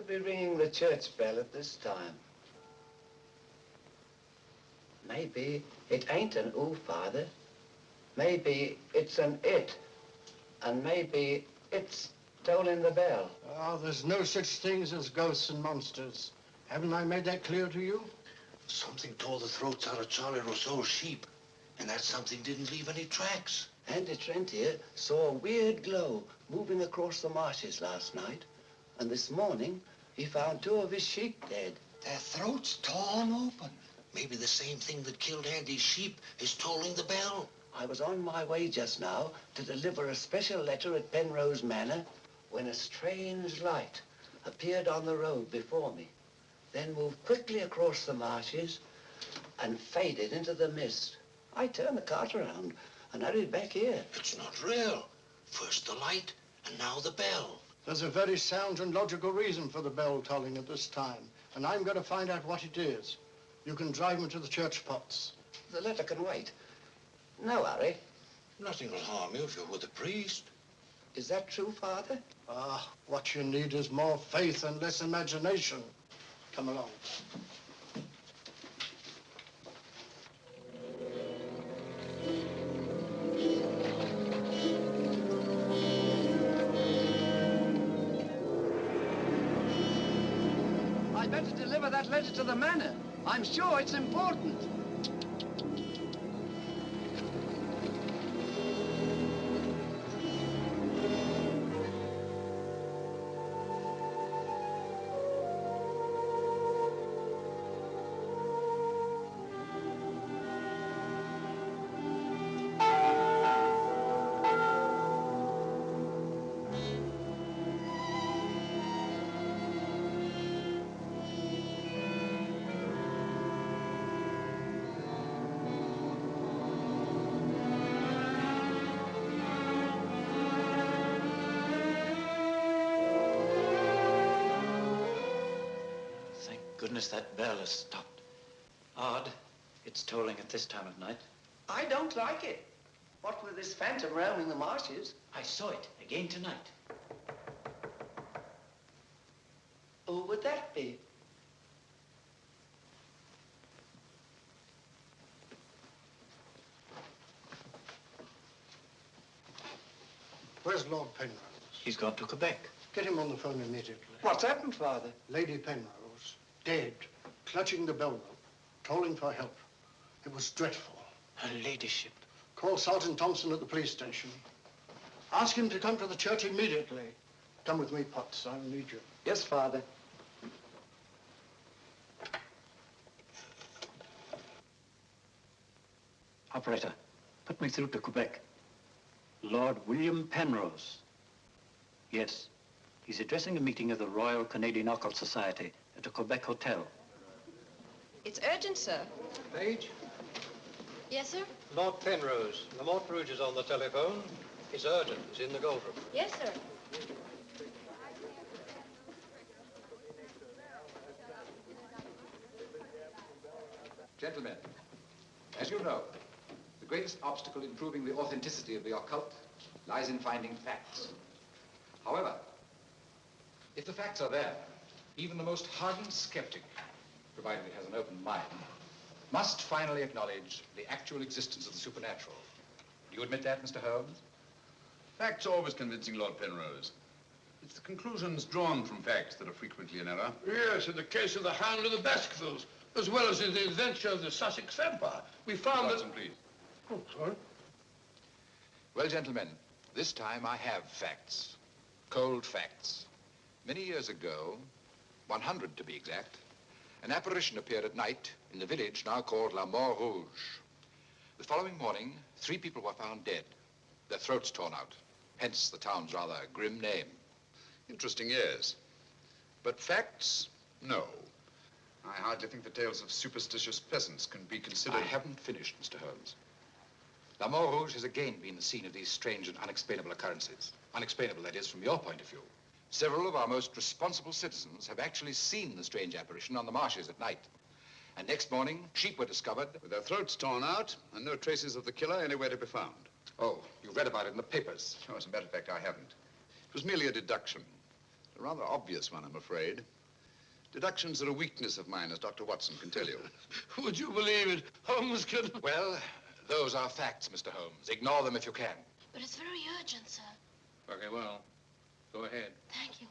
could be ringing the church bell at this time? Maybe it ain't an ooh, Father. Maybe it's an it. And maybe it's tolling the bell. Oh, there's no such things as ghosts and monsters. Haven't I made that clear to you? Something tore the throats out of Charlie Rousseau's sheep, and that something didn't leave any tracks. Andy Trent here saw a weird glow moving across the marshes last night, and this morning he found 2 of his sheep dead. Their throats torn open. Maybe the same thing that killed Andy's sheep is tolling the bell. I was on my way just now to deliver a special letter at Penrose Manor when a strange light appeared on the road before me, then moved quickly across the marshes and faded into the mist. I turned the cart around and hurried back here. It's not real. First the light, and now the bell. There's a very sound and logical reason for the bell tolling at this time, and I'm going to find out what it is. You can drive me to the church pots. The letter can wait. No hurry. Nothing will harm you if you're with the priest. Is that true, Father? Ah, what you need is more faith and less imagination. Come along. I'd better deliver that letter to the manor. I'm sure it's important. Goodness, that bell has stopped. Odd. It's tolling at this time of night. I don't like it. What with this phantom roaming the marshes? I saw it again tonight. Who would that be? Where's Lord Penrose? He's gone to Quebec. Get him on the phone immediately. What's happened, Father? Lady Penrose, dead, clutching the bell rope, tolling for help. It was dreadful. Her ladyship. Call Sergeant Thompson at the police station. Ask him to come to the church immediately. Come with me, Potts. I'll need you. Yes, Father. Operator, put me through to Quebec. Lord William Penrose. Yes, he's addressing a meeting of the Royal Canadian Occult Society at a Quebec hotel. It's urgent, sir. Page? Yes, sir? Lord Penrose. Lamont Rouge is on the telephone. It's urgent. He's in the gold room. Yes, sir. Gentlemen, as you know, the greatest obstacle in proving the authenticity of the occult lies in finding facts. However, if the facts are there, even the most hardened skeptic, provided he has an open mind, must finally acknowledge the actual existence of the supernatural. Do you admit that, Mr. Holmes? Facts are always convincing, Lord Penrose. It's the conclusions drawn from facts that are frequently in error. Yes, in the case of the Hound of the Baskervilles, as well as in the adventure of the Sussex Vampire, we found Watson, please. Oh, sorry. Well, gentlemen, this time I have facts. Cold facts. Many years ago, 100 to be exact, an apparition appeared at night in the village now called La Mort Rouge. The following morning, 3 people were found dead, their throats torn out, hence the town's rather grim name. Interesting, yes. But facts, no. I hardly think the tales of superstitious peasants can be considered... I haven't finished, Mr. Holmes. La Mort Rouge has again been the scene of these strange and unexplainable occurrences. Unexplainable, that is, from your point of view. Several of our most responsible citizens have actually seen the strange apparition on the marshes at night. And next morning, sheep were discovered... with their throats torn out and no traces of the killer anywhere to be found. Oh, you read about it in the papers. Oh, as a matter of fact, I haven't. It was merely a deduction. A rather obvious one, I'm afraid. Deductions are a weakness of mine, as Dr. Watson can tell you. Would you believe it? Holmes can... Well, those are facts, Mr. Holmes. Ignore them if you can. But it's very urgent, sir. Very well. Go ahead. Thank you.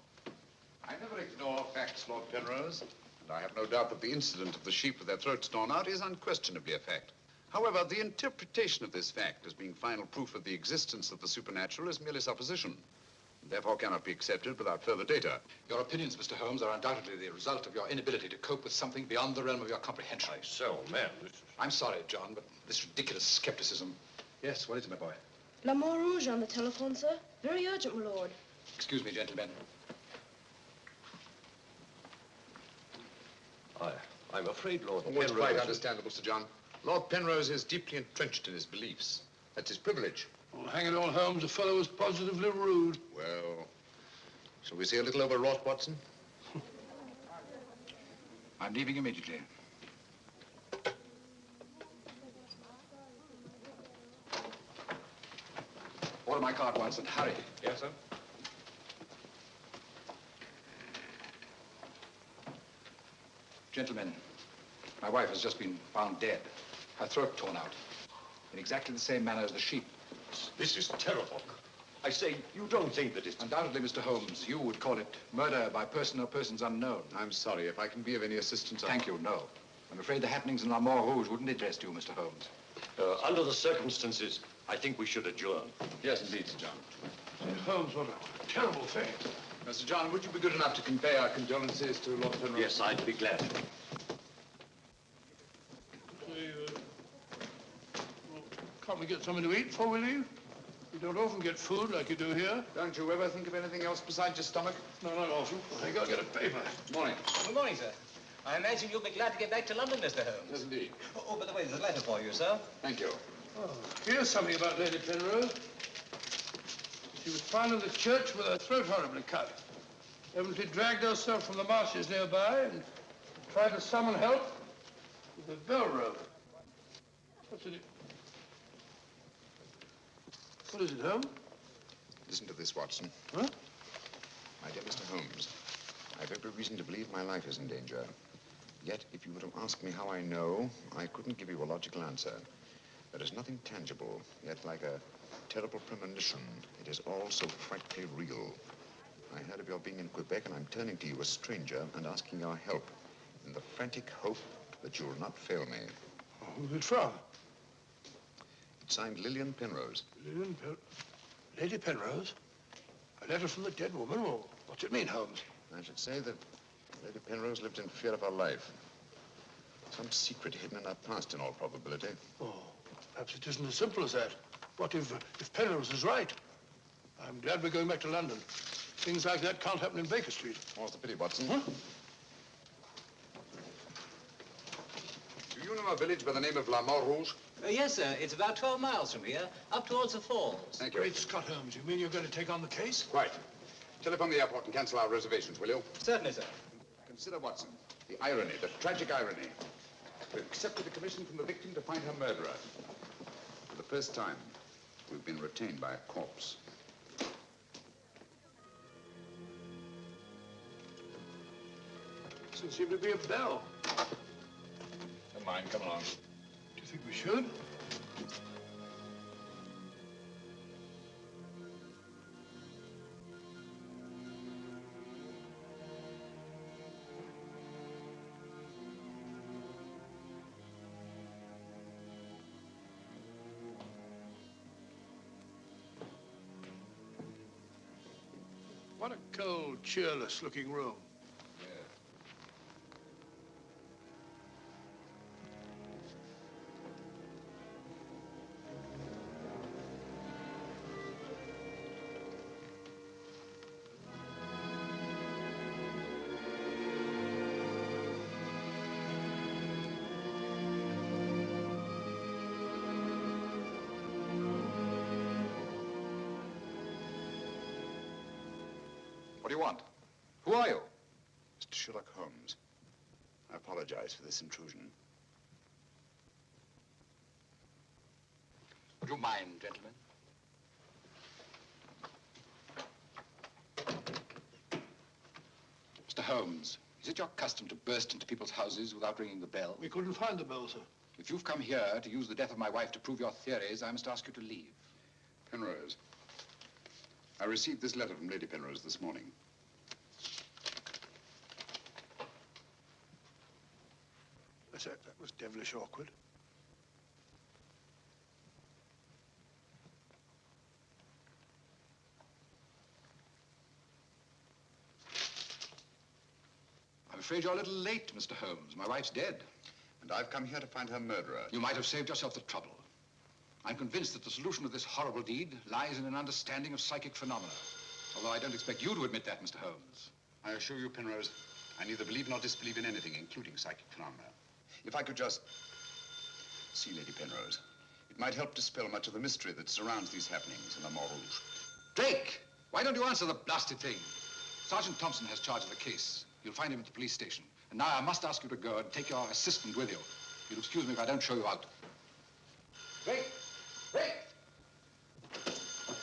I never ignore facts, Lord Penrose. And I have no doubt that the incident of the sheep with their throats torn out is unquestionably a fact. However, the interpretation of this fact as being final proof of the existence of the supernatural is merely supposition. And therefore cannot be accepted without further data. Your opinions, Mr. Holmes, are undoubtedly the result of your inability to cope with something beyond the realm of your comprehension. So, man, I'm sorry, John, but this ridiculous skepticism... Yes, what is it, my boy? L'Amour Rouge on the telephone, sir. Very urgent, my lord. Excuse me, gentlemen. I'm afraid, Lord Well, it's quite understandable, Sir John. Lord Penrose is deeply entrenched in his beliefs. That's his privilege. Well, hang it all, Holmes, the fellow was positively rude. Well, shall we see a little overwrought, Watson? I'm leaving immediately. Order my card, Watson. Hurry. Yes, sir? Gentlemen, my wife has just been found dead. Her throat torn out. In exactly the same manner as the sheep. This is terrible. I say, you don't think that it's... Undoubtedly, Mr. Holmes, you would call it murder by person or persons unknown. I'm sorry. If I can be of any assistance... Thank you, no. I'm afraid the happenings in l'Amour Rouge wouldn't interest you, Mr. Holmes. Under the circumstances, I think we should adjourn. Yes, indeed, Sir John. Holmes, what a terrible thing. Sir John, would you be good enough to convey our condolences to Lord Penrose? Yes, I'd be glad. Can't we get something to eat before we leave? You don't often get food like you do here. Don't you ever think of anything else besides your stomach? No, not often. I gotta get a paper. Morning. Good morning, sir. I imagine you'll be glad to get back to London, Mr. Holmes. Yes, indeed. Oh, by the way, there's a letter for you, sir. Thank you. Oh, here's something about Lady Penrose. She was found in the church with her throat horribly cut. Evidently dragged herself from the marshes nearby and tried to summon help with a bell rope. What's it? What is it, Holmes? Listen to this, Watson. Huh? My dear Mr. Holmes, I've every reason to believe my life is in danger. Yet, if you were to ask me how I know, I couldn't give you a logical answer. There is nothing tangible, yet like a terrible premonition, it is all so frightfully real. I heard of your being in Quebec, and I'm turning to you, a stranger, and asking your help in the frantic hope that you'll not fail me. Oh, who's it from? It's signed Lillian Penrose. Lady Penrose? A letter from the dead woman? Well, what's it mean, Holmes? I should say that Lady Penrose lived in fear of her life. Some secret hidden in her past, in all probability. Oh, perhaps it isn't as simple as that. What if Penrose is right? I'm glad we're going back to London. Things like that can't happen in Baker Street. More's the pity, Watson. Huh? Do you know a village by the name of l'Amour Rouge? Yes, sir. It's about 12 miles from here, up towards the falls. Thank you. Great Scott, Holmes. You mean you're going to take on the case? Quite. Telephone the airport and cancel our reservations, will you? Certainly, sir. Consider, Watson, the irony, the tragic irony. We've accepted a commission from the victim to find her murderer. For the first time, we've been retained by a corpse. Doesn't seem to be a bell. Never mind, come along. Do you think we should? What a cold, cheerless-looking room. What do you want? Who are you? Mr. Sherlock Holmes, I apologize for this intrusion. Would you mind, gentlemen? Mr. Holmes, Is it your custom to burst into people's houses without ringing the bell? We couldn't find the bell, sir. If you've come here to use the death of my wife to prove your theories, I must ask you to leave. Penrose, I received this letter from Lady Penrose this morning. That was devilish awkward. I'm afraid you're a little late, Mr. Holmes. My wife's dead. And I've come here to find her murderer. You might have saved yourself the trouble. I'm convinced that the solution of this horrible deed lies in an understanding of psychic phenomena. Although I don't expect you to admit that, Mr. Holmes. I assure you, Penrose, I neither believe nor disbelieve in anything, including psychic phenomena. If I could just see Lady Penrose, it might help dispel much of the mystery that surrounds these happenings in the Montrouge. Drake! Why don't you answer the blasted thing? Sergeant Thompson has charge of the case. You'll find him at the police station. And now I must ask you to go and take your assistant with you. You'll excuse me if I don't show you out. Drake! Drake!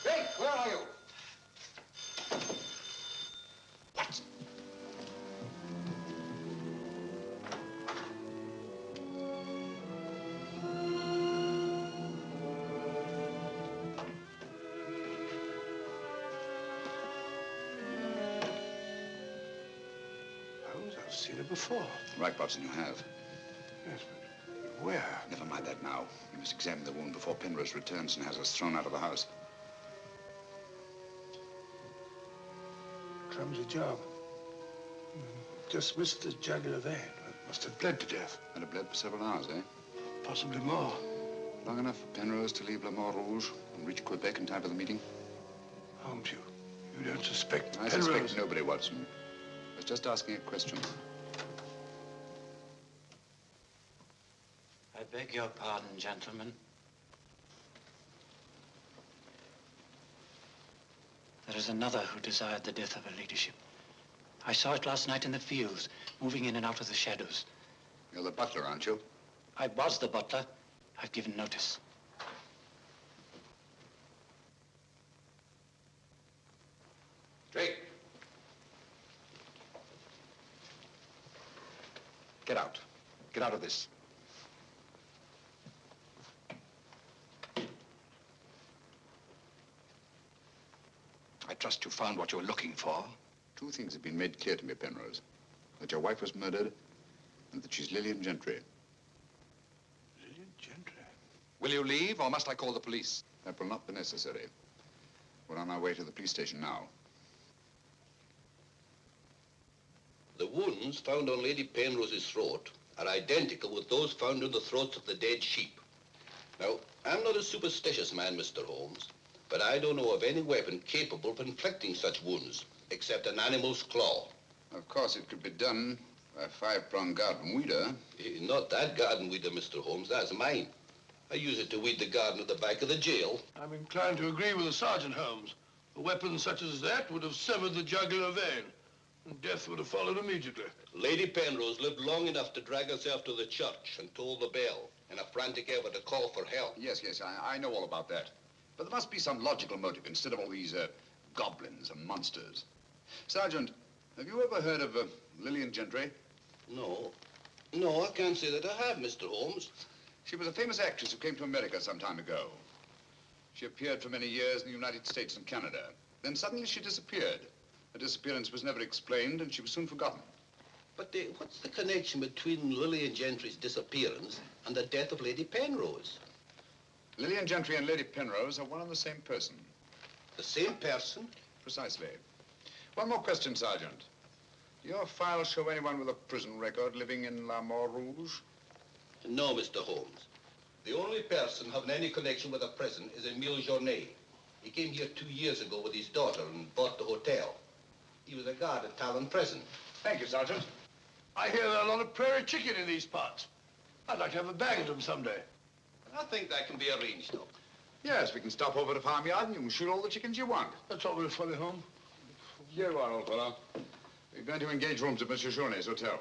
Drake, where are you? What? Holmes, I've seen it before. Right, Watson, you have. Yes, but where? Never mind that now. We must examine the wound before Penrose returns and has us thrown out of the house. Clumsy job. Just missed the jugular vein. It must have bled to death. And it bled for several hours, eh? Possibly more. Long enough for Penrose to leave Le Montrouge and reach Quebec in time for the meeting? Holmes, you don't suspect I Penrose? suspect nobody, Watson. I was just asking a question. I beg your pardon, gentlemen. There is another who desired the death of her ladyship. I saw it last night in the fields, moving in and out of the shadows. You're the butler, aren't you? I was the butler. I've given notice. Drake! Get out. Get out of this. I trust you found what you were looking for. Two things have been made clear to me, Penrose. That your wife was murdered and that she's Lillian Gentry. Lillian Gentry? Will you leave, or must I call the police? That will not be necessary. We're on our way to the police station now. The wounds found on Lady Penrose's throat are identical with those found on the throats of the dead sheep. Now, I'm not a superstitious man, Mr. Holmes, but I don't know of any weapon capable of inflicting such wounds, except an animal's claw. Of course, it could be done by a five-pronged garden weeder. Not that garden weeder, Mr. Holmes, that's mine. I use it to weed the garden at the back of the jail. I'm inclined to agree with the Sergeant, Holmes. A weapon such as that would have severed the jugular vein, and death would have followed immediately. Lady Penrose lived long enough to drag herself to the church and toll the bell in a frantic effort to call for help. Yes, I know all about that. But there must be some logical motive instead of all these goblins and monsters. Sergeant, have you ever heard of Lillian Gentry? No, I can't say that I have, Mr. Holmes. She was a famous actress who came to America some time ago. She appeared for many years in the United States and Canada. Then suddenly she disappeared. Her disappearance was never explained, and she was soon forgotten. But what's the connection between Lillian Gentry's disappearance and the death of Lady Penrose? Lillian Gentry and Lady Penrose are one and the same person. The same person? Precisely. One more question, Sergeant. Do your files show anyone with a prison record living in La Montrouge? No, Mr. Holmes. The only person having any connection with a prison is Emile Journet. He came here 2 years ago with his daughter and bought the hotel. He was a guard at Talon Prison. Thank you, Sergeant. I hear there are a lot of prairie chicken in these parts. I'd like to have a bag of them someday. I think that can be arranged, though. Yes, we can stop over at the farmyard and you can shoot all the chickens you want. That's all very funny, Holmes. Here you are, old fellow. We're going to engage rooms at Monsieur Journet's hotel.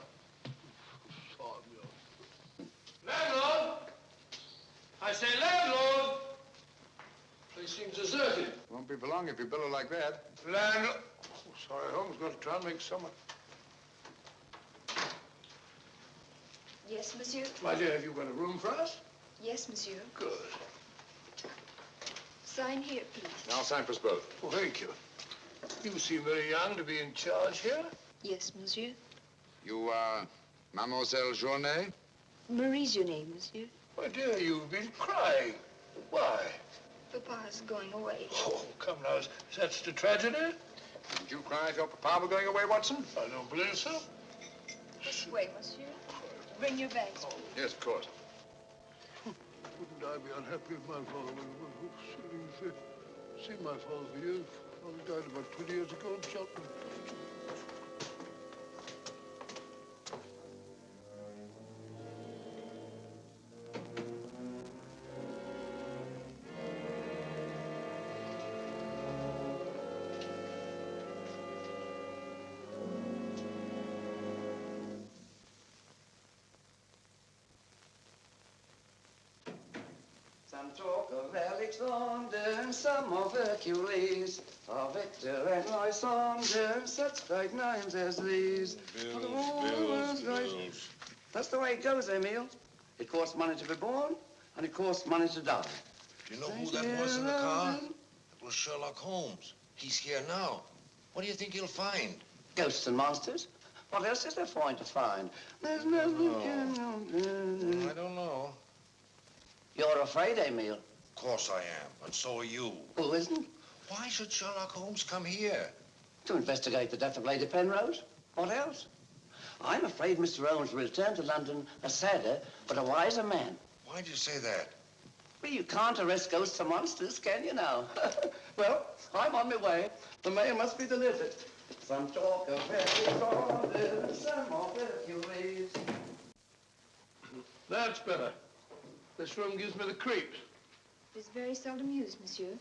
Landlord! I say landlord! Place seems deserted. Won't be for long if you bellow like that. Landlord! Oh, sorry, Holmes. Got to try and make summer. Yes, monsieur. My dear, have you got a room for us? Yes, monsieur. Good. Sign here, please. I'll sign for us both. Well, thank you. You seem very young to be in charge here. Yes, monsieur. You are Mademoiselle Journay? Marie's your name, monsieur. My dear, you've been crying. Why? Papa's going away. Oh, come now. Is that such a tragedy? Did you cry if your papa were going away, Watson? I don't believe so. This way, monsieur. Bring your bags. Yes, of course. Wouldn't I be unhappy if my father was seen my father for years? Father died about 20 years ago in Cheltenham. Some talk of Alexander, some of Hercules, of Victor and Lysander, such great names as these. Bills. That's the way it goes, Emil. It costs money to be born, and it costs money to die. Do you know who that was in the car? It was Sherlock Holmes. He's here now. What do you think he'll find? Ghosts and monsters. What else is there for him to find? There's nothing. I don't know. You're afraid, Emil. Of course I am, and so are you. Who isn't? Why should Sherlock Holmes come here? To investigate the death of Lady Penrose. What else? I'm afraid Mr. Holmes will return to London a sadder, but a wiser man. Why do you say that? Well, you can't arrest ghosts and monsters, can you now? Well, I'm on my way. The mail must be delivered. Some talk of Alexander, some of Hercules. That's better. This room gives me the creeps. It is very seldom used, monsieur.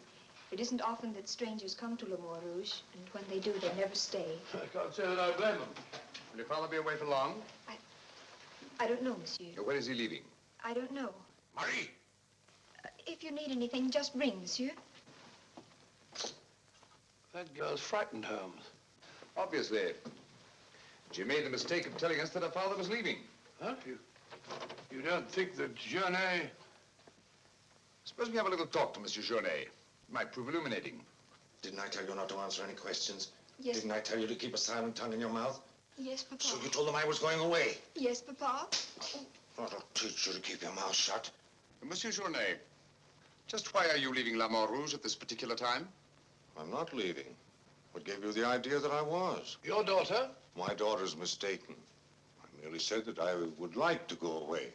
It isn't often that strangers come to Le Mans Rouge, and when they do, they never stay. I can't say that I blame them. Will your father be away for long? I don't know, monsieur. When is he leaving? I don't know. Marie! If you need anything, just ring, monsieur. That girl's frightened, Holmes. Obviously. She made the mistake of telling us that her father was leaving. Huh? You don't think that Journay... Suppose we have a little talk to Monsieur Journay. It might prove illuminating. Didn't I tell you not to answer any questions? Yes. Didn't I tell you to keep a silent tongue in your mouth? Yes, Papa. So you told them I was going away? Yes, Papa. I'll teach you to keep your mouth shut. Monsieur Journay, just why are you leaving La Mort Rouge at this particular time? I'm not leaving. What gave you the idea that I was? Your daughter? My daughter's mistaken. I merely said that I would like to go away.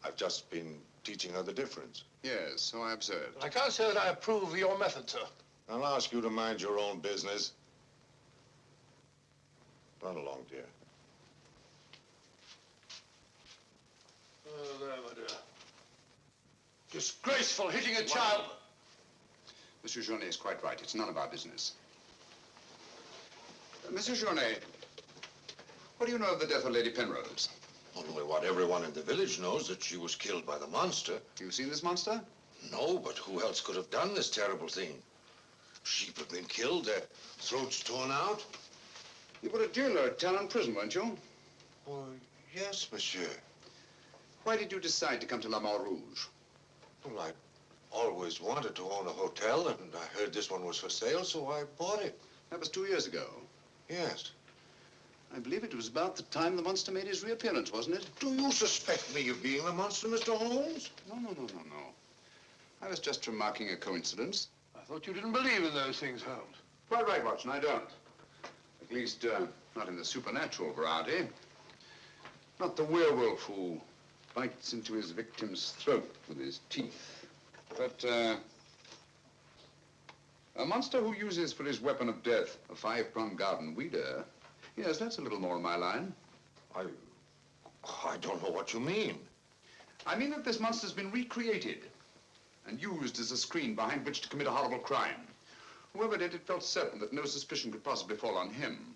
I've just been teaching her the difference. Yes, so I observed. I can't say that I approve of your method, sir. I'll ask you to mind your own business. Run along, dear. Oh, there, my dear. Disgraceful, hitting a child. Monsieur Journay is quite right. It's none of our business. Monsieur Journay, what do you know of the death of Lady Penrose? Only what everyone in the village knows, that she was killed by the monster. You've seen this monster? No, but who else could have done this terrible thing? Sheep have been killed, their throats torn out. You were a jailer at Talon Prison, weren't you? Oh, yes, monsieur. Why did you decide to come to La Mort Rouge? Well, I always wanted to own a hotel, and I heard this one was for sale, so I bought it. That was 2 years ago. Yes. I believe it was about the time the monster made his reappearance, wasn't it? Do you suspect me of being the monster, Mr. Holmes? No. I was just remarking a coincidence. I thought you didn't believe in those things, Holmes. Quite right, Watson, I don't. At least, not in the supernatural variety. Not the werewolf who bites into his victim's throat with his teeth. But, a monster who uses for his weapon of death a 5-pronged garden weeder, yes, that's a little more in my line. I don't know what you mean. I mean that this monster's been recreated and used as a screen behind which to commit a horrible crime. Whoever did it felt certain that no suspicion could possibly fall on him.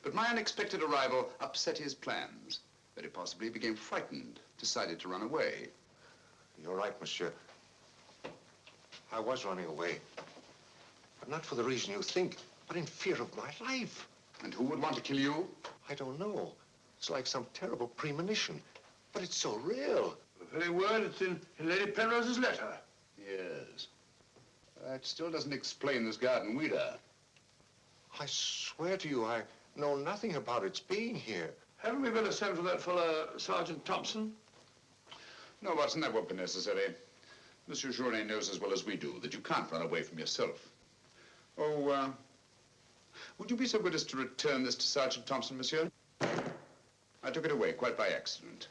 But my unexpected arrival upset his plans. Very possibly he became frightened, decided to run away. You're right, monsieur. I was running away. But not for the reason you think, but in fear of my life. And who would want to kill you? I don't know. It's like some terrible premonition. But it's so real. The very word, it's in Lady Penrose's letter. Yes. That still doesn't explain this garden weeder. I swear to you, I know nothing about its being here. Haven't we better send for that fellow, Sergeant Thompson? No, Watson, that won't be necessary. Monsieur Journet knows as well as we do that you can't run away from yourself. Oh, would you be so good as to return this to Sergeant Thompson, monsieur? I took it away quite by accident.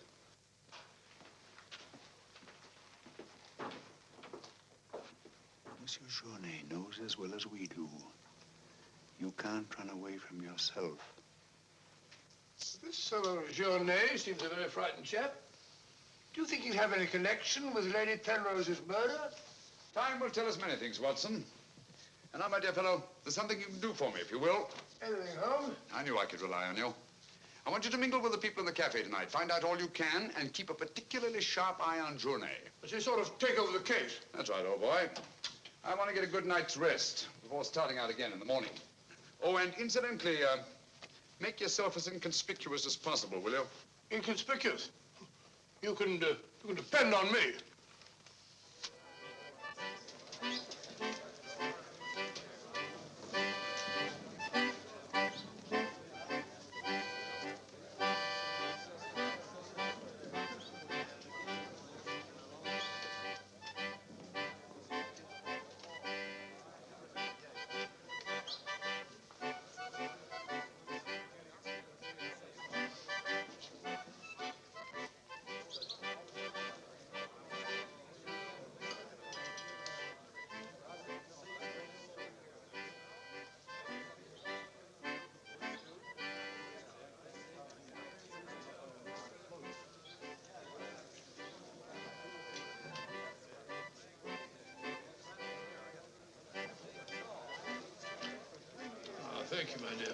Monsieur Journet knows as well as we do. You can't run away from yourself. This fellow Journet seems a very frightened chap. Do you think he'd have any connection with Lady Penrose's murder? Time will tell us many things, Watson. And now, my dear fellow, there's something you can do for me, if you will. Anything, Holmes? I knew I could rely on you. I want you to mingle with the people in the cafe tonight. Find out all you can and keep a particularly sharp eye on Journet. Does he sort of take over the case? That's right, old boy. I want to get a good night's rest before starting out again in the morning. Oh, and incidentally, make yourself as inconspicuous as possible, will you? Inconspicuous? You can depend on me. Thank you, my dear.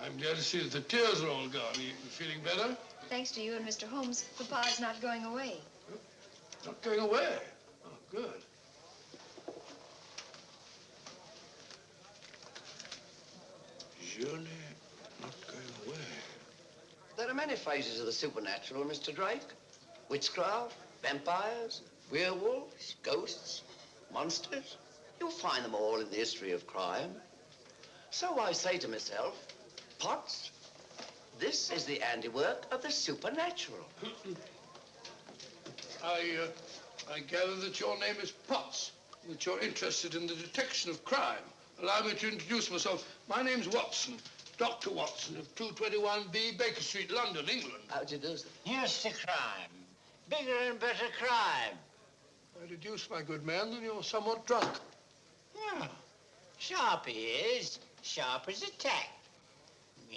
I'm glad to see that the tears are all gone. Are you feeling better? Thanks to you and Mr. Holmes, Papa's not going away. Not going away? Oh, good. Journey not going away. There are many phases of the supernatural, Mr. Drake. Witchcraft, vampires, werewolves, ghosts, monsters. You'll find them all in the history of crime. So I say to myself, Potts, this is the handiwork of the supernatural. I gather that your name is Potts, that you're interested in the detection of crime. Allow me to introduce myself. My name's Watson, Dr. Watson of 221B Baker Street, London, England. How'd you do, sir? Here's the crime. Bigger and better crime. I deduce, my good man, that you're somewhat drunk. Yeah. Sharp he is. Sharp as a tack.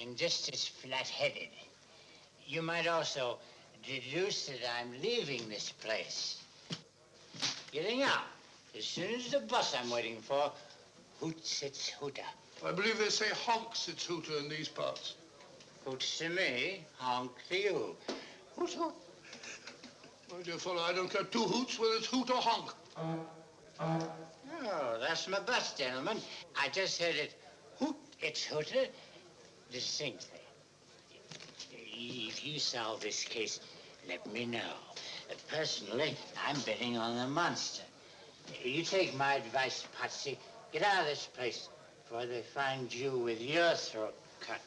And just as flat-headed. You might also deduce that I'm leaving this place. Getting out. As soon as the bus I'm waiting for hoots its hooter. I believe they say honks its hooter in these parts. Hoots to me, honk to you. Hoot, hoot. My dear fellow, I don't care two hoots whether it's hoot or honk. Oh, that's my bus, gentlemen. I just heard it hoot its hooter distinctly. If you solve this case, let me know. Personally, I'm betting on the monster. You take my advice, Potsy. Get out of this place before they find you with your throat cut.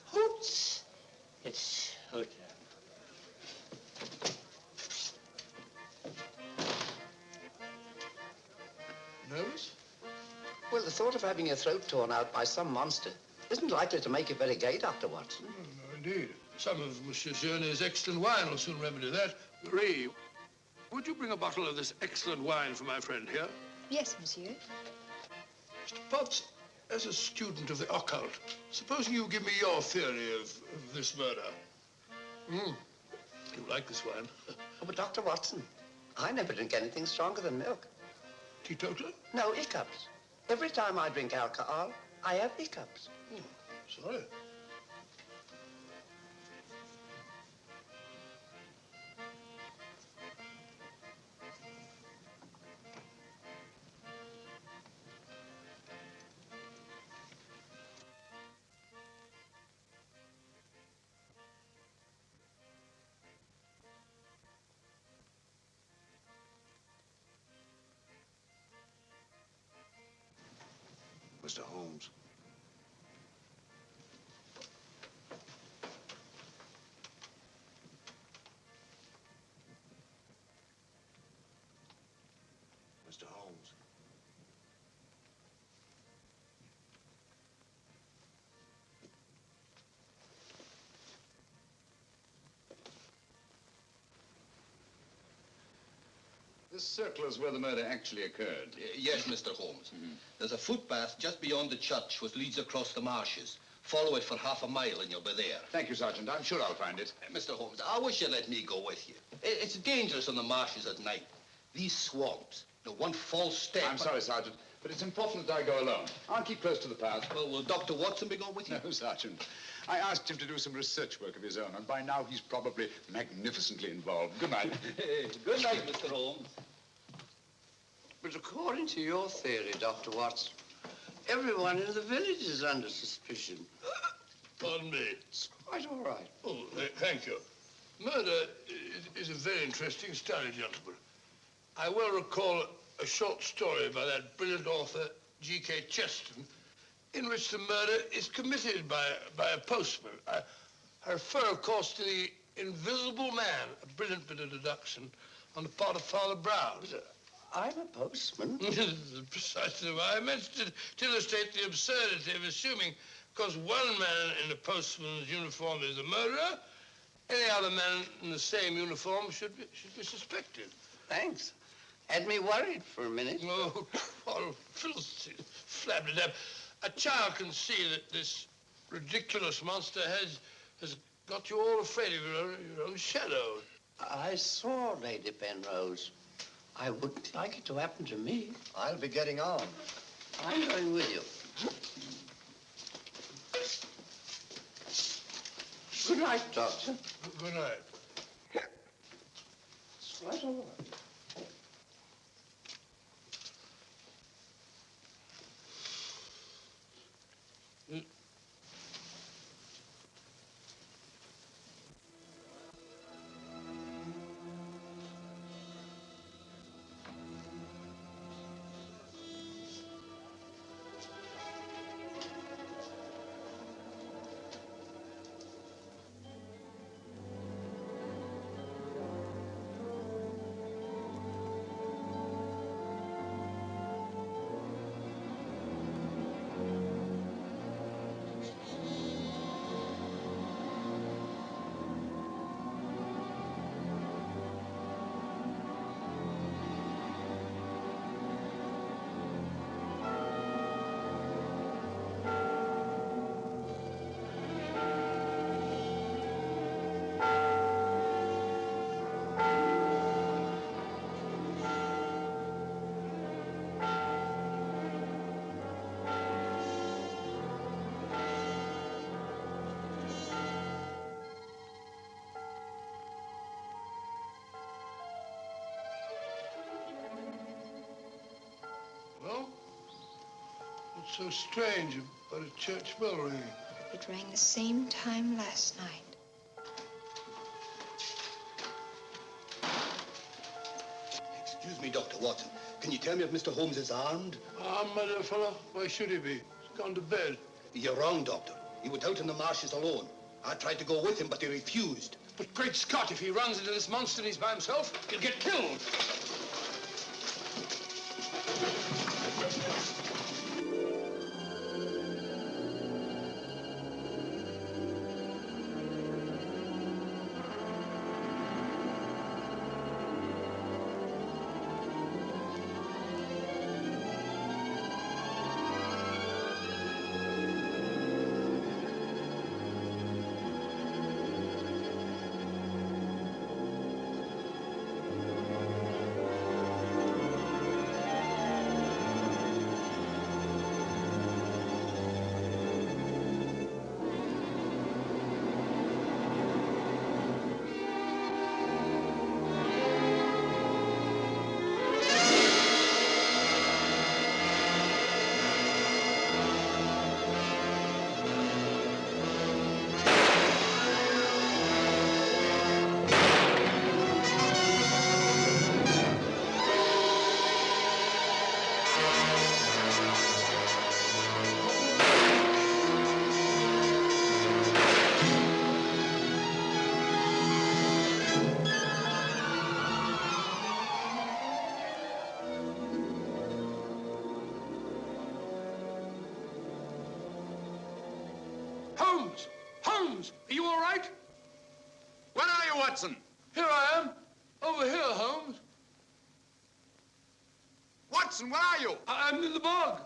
Hoots its hooter. Nervous? Well, the thought of having your throat torn out by some monster isn't likely to make you very gay, Dr. Watson. No, indeed. Some of Monsieur Journet's excellent wine will soon remedy that. Marie, would you bring a bottle of this excellent wine for my friend here? Yes, monsieur. Mr. Potts, as a student of the occult, supposing you give me your theory of this murder. You like this wine? Oh, but Dr. Watson, I never drink anything stronger than milk. Teetotaler? No, hiccups. Every time I drink alcohol, I have hiccups. Sorry. Mr. Holmes. Mr. Holmes. This circle is where the murder actually occurred. Yes, Mr. Holmes. There's a footpath just beyond the church which leads across the marshes. Follow it for half a mile and you'll be there. Thank you, Sergeant. I'm sure I'll find it. Mr. Holmes, I wish you'd let me go with you. It's dangerous on the marshes at night. These swamps, one false step... I'm sorry, Sergeant, but it's important that I go alone. I'll keep close to the path. Well, will Dr. Watson be going with you? No, Sergeant. I asked him to do some research work of his own, and by now he's probably magnificently involved. Good night. Good night, Mr. Holmes. But according to your theory, Dr. Watson, everyone in the village is under suspicion. Pardon me. It's quite all right. Oh, thank you. Murder is a very interesting study, gentlemen. I well recall a short story by that brilliant author, G.K. Chesterton, in which the murder is committed by a postman. I refer, of course, to the Invisible Man, a brilliant bit of deduction on the part of Father Brown. I'm a postman. Precisely why I mentioned it, to illustrate the absurdity of assuming because one man in a postman's uniform is a murderer, any other man in the same uniform should be suspected. Thanks. Had me worried for a minute. Oh, Philistine, flabbergab. A child can see that this ridiculous monster has got you all afraid of your own shadow. I saw Lady Penrose. I wouldn't like it to happen to me. I'll be getting on. I'm going with you. Good night, Doctor. Good night. It's quite all right. Well, what's so strange about a church bell ringing? It rang the same time last night. Excuse me, Dr. Watson. Can you tell me if Mr. Holmes is armed? Armed, my dear fellow? Why should he be? He's gone to bed. You're wrong, Doctor. He went out in the marshes alone. I tried to go with him, but he refused. But great Scott, if he runs into this monster and he's by himself, he'll get killed. Holmes, are you all right? Where are you, Watson? Here I am. Over here, Holmes. Watson, where are you? I'm in the bog.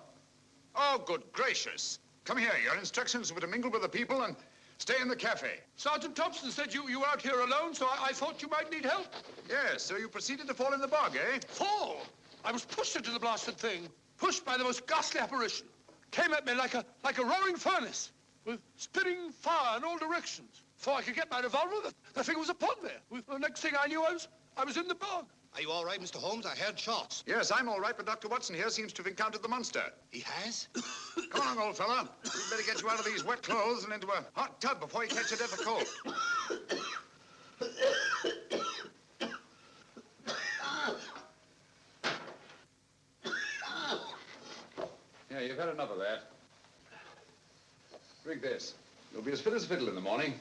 Oh, good gracious. Come here. Your instructions were to mingle with the people and stay in the cafe. Sergeant Thompson said you were out here alone, so I thought you might need help. Yes, so you proceeded to fall in the bog, eh? Fall? I was pushed into the blasted thing. Pushed by the most ghastly apparition. Came at me like a roaring furnace, with spitting fire in all directions. Before I could get my revolver, the thing was upon me. The next thing I knew, I was in the bog. Are you all right, Mr. Holmes? I heard shots. Yes, I'm all right, but Dr. Watson here seems to have encountered the monster. He has? Come along, old fella. We'd better get you out of these wet clothes and into a hot tub before you catch a death of cold. Yeah, you've had enough of that. Drink this. You'll be as fit as a fiddle in the morning.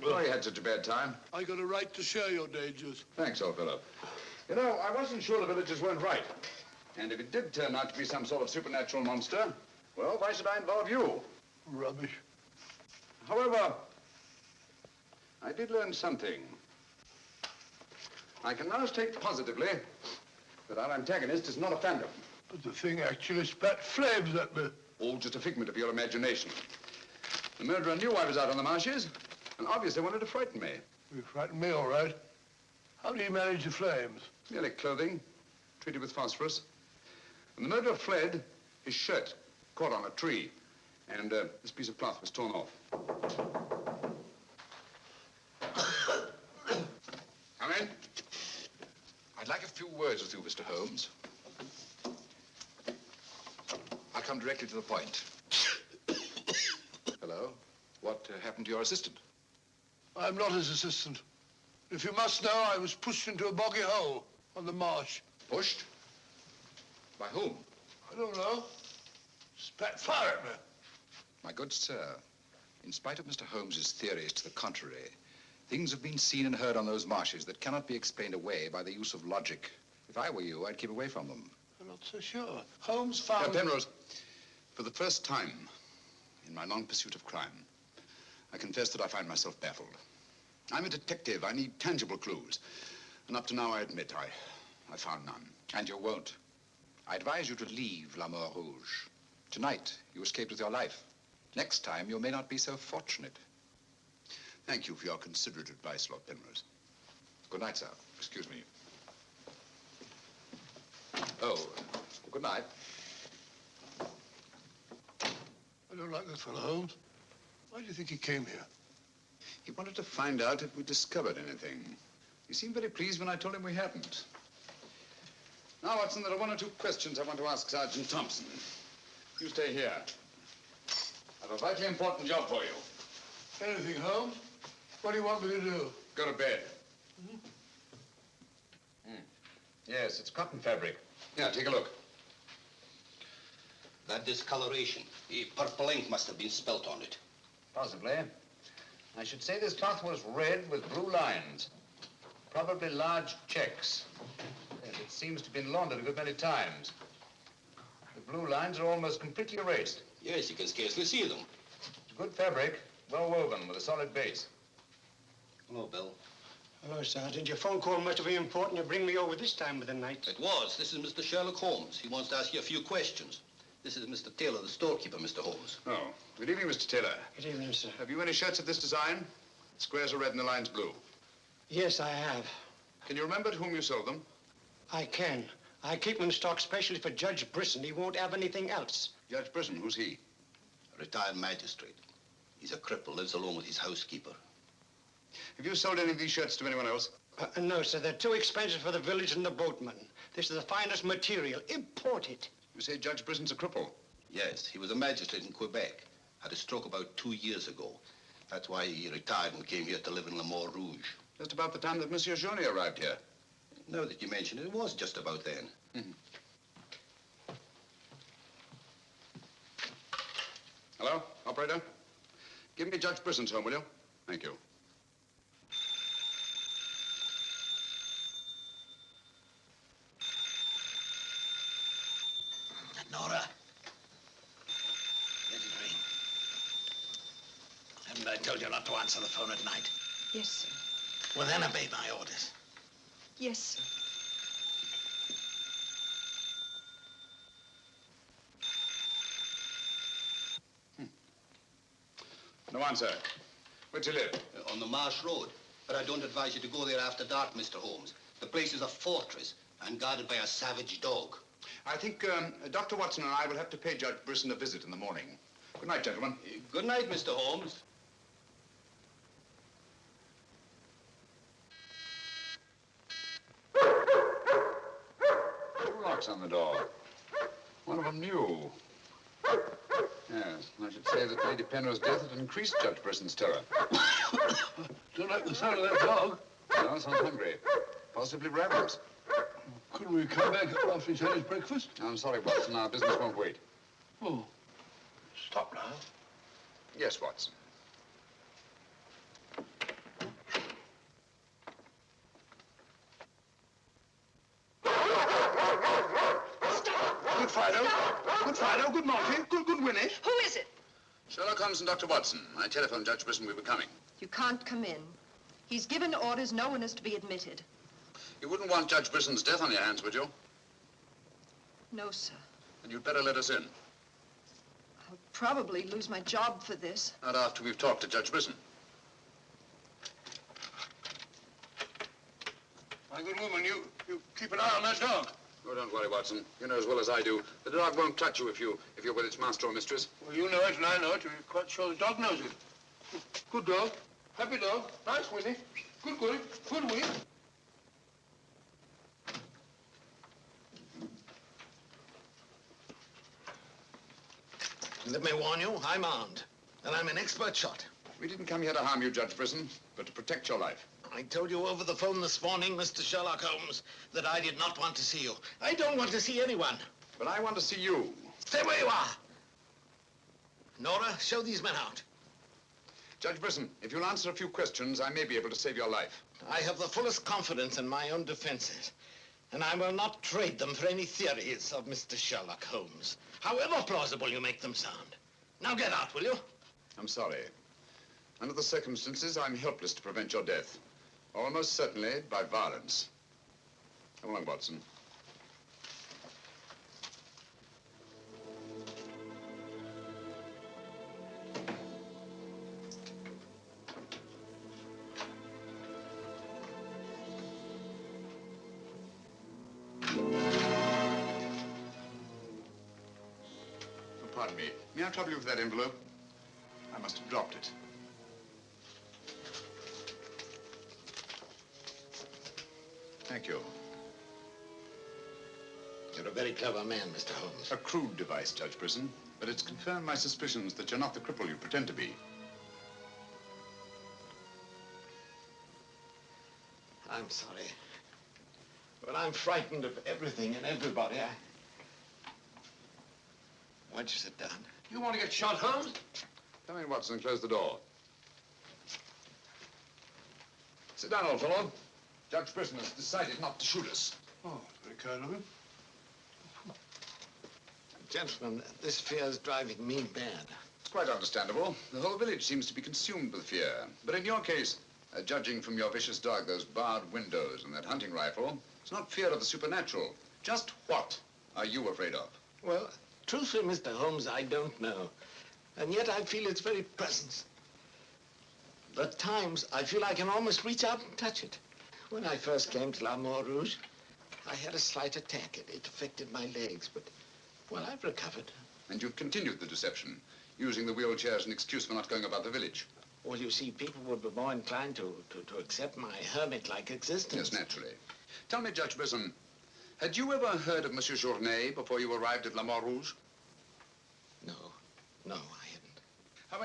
Sorry you had such a bad time. I got a right to share your dangers. Thanks, old fellow. You know, I wasn't sure the villagers weren't right. And if it did turn out to be some sort of supernatural monster, well, why should I involve you? Rubbish. However, I did learn something. I can now state positively that our antagonist is not a phantom. But the thing actually spat flames at me. All just a figment of your imagination. The murderer knew I was out on the marshes, and obviously wanted to frighten me. You frightened me, all right. How do you manage the flames? Merely clothing, treated with phosphorus. When the murderer fled, his shirt caught on a tree, and this piece of cloth was torn off. Come in. I'd like a few words with you, Mr. Holmes. I'll come directly to the point. Hello? What happened to your assistant? I'm not his assistant. If you must know, I was pushed into a boggy hole on the marsh. Pushed? By whom? I don't know. Spat fire at me. My good sir, in spite of Mr. Holmes's theories to the contrary, things have been seen and heard on those marshes that cannot be explained away by the use of logic. If I were you, I'd keep away from them. I'm not so sure. Holmes found... Penrose, for the first time in my long pursuit of crime, I confess that I find myself baffled. I'm a detective. I need tangible clues. And up to now, I admit, I found none. And you won't. I advise you to leave La Mort Rouge. Tonight, you escaped with your life. Next time, you may not be so fortunate. Thank you for your considerate advice, Lord Penrose. Good night, sir. Excuse me. Oh, good night. I don't like that fellow, Holmes. Why do you think he came here? He wanted to find out if we discovered anything. He seemed very pleased when I told him we hadn't. Now, Watson, there are one or two questions I want to ask Sergeant Thompson. You stay here. I have a vitally important job for you. Anything, Holmes? What do you want me to do? Go to bed. Yes, it's cotton fabric. Yeah, take a look. That discoloration, the purple ink must have been spilt on it. Possibly. I should say this cloth was red with blue lines. Probably large checks. Yes, it seems to have been laundered a good many times. The blue lines are almost completely erased. Yes, you can scarcely see them. It's good fabric, well woven, with a solid base. Hello, Bill. Hello, Sergeant. Your phone call must have been important to bring me over this time of the night. It was. This is Mr. Sherlock Holmes. He wants to ask you a few questions. This is Mr. Taylor, the storekeeper, Mr. Holmes. Oh, good evening, Mr. Taylor. Good evening, sir. Have you any shirts of this design? The squares are red and the lines blue. Yes, I have. Can you remember to whom you sold them? I can. I keep them in stock specially for Judge Brisson. He won't have anything else. Judge Brisson, who's he? A retired magistrate. He's a cripple, lives alone with his housekeeper. Have you sold any of these shirts to anyone else? No, sir. They're too expensive for the village and the boatmen. This is the finest material. Imported. You say Judge Brisson's a cripple? Yes, he was a magistrate in Quebec. Had a stroke about 2 years ago. That's why he retired and came here to live in La Mort Rouge. Just about the time that Monsieur Journey arrived here. Now that you mention it, it was just about then. Hello, operator? Give me Judge Brisson's home, will you? Thank you. Nora. Let it ring. Haven't I told you not to answer the phone at night? Yes, sir. Well, then obey my orders. Yes, sir. No answer. Where'd you live? On the Marsh Road. But I don't advise you to go there after dark, Mr. Holmes. The place is a fortress and guarded by a savage dog. I think Dr. Watson and I will have to pay Judge Brisson a visit in the morning. Good night, gentlemen. Good night, Mr. Holmes. Who locks on the door? One of them new. Yes, I should say that Lady Penrose's death had increased Judge Brisson's terror. Don't like the sound of that dog. No, sounds hungry. Possibly ravenous. Couldn't we come back after he's had his breakfast? I'm sorry, Watson. Our business won't wait. Oh, stop now. Yes, Watson. Good Fido. Good Fido. Good Monty. Good Winnie. Who is it? Sherlock Holmes and Dr. Watson. I telephoned Judge Brisson we were coming. You can't come in. He's given orders no one is to be admitted. You wouldn't want Judge Brisson's death on your hands, would you? No, sir. Then you'd better let us in. I'll probably lose my job for this. Not after we've talked to Judge Brisson. My good woman, you keep an eye on that dog. Oh, don't worry, Watson. You know as well as I do. The dog won't touch you if you're with its master or mistress. Well, you know it and I know it. You're quite sure the dog knows it. Good dog. Happy dog. Nice, Winnie. Good Winnie. Let me warn you, I'm armed. And I'm an expert shot. We didn't come here to harm you, Judge Brisson, but to protect your life. I told you over the phone this morning, Mr. Sherlock Holmes, that I did not want to see you. I don't want to see anyone. But I want to see you. Stay where you are. Nora, show these men out. Judge Brisson, if you'll answer a few questions, I may be able to save your life. I have the fullest confidence in my own defenses, and I will not trade them for any theories of Mr. Sherlock Holmes, however plausible you make them sound. Now get out, will you? I'm sorry. Under the circumstances, I'm helpless to prevent your death. Almost certainly by violence. Come along, Watson. Pardon me. May I trouble you with that envelope? I must have dropped it. Thank you. You're a very clever man, Mr. Holmes. A crude device, Judge Brisson, but it's confirmed my suspicions that you're not the cripple you pretend to be. I'm sorry. But I'm frightened of everything and everybody. Why don't you sit down? You want to get shot, Holmes? Come in, Watson, and close the door. Sit down, old fellow. Judge Brisson has decided not to shoot us. Oh, very kind of him. Gentlemen, this fear is driving me mad. It's quite understandable. The whole village seems to be consumed with fear. But in your case, judging from your vicious dog, those barred windows, and that hunting rifle, it's not fear of the supernatural. Just what are you afraid of? Well, truthfully, Mr. Holmes, I don't know. And yet I feel its very presence. At times, I feel I can almost reach out and touch it. When I first came to La Rouge, I had a slight attack. It affected my legs, but, well, I've recovered. And you've continued the deception, using the wheelchair as an excuse for not going about the village. Well, you see, people would be more inclined to accept my hermit-like existence. Yes, naturally. Tell me, Judge Brisson, had you ever heard of Monsieur Journet before you arrived at La Rouge? No, I hadn't. How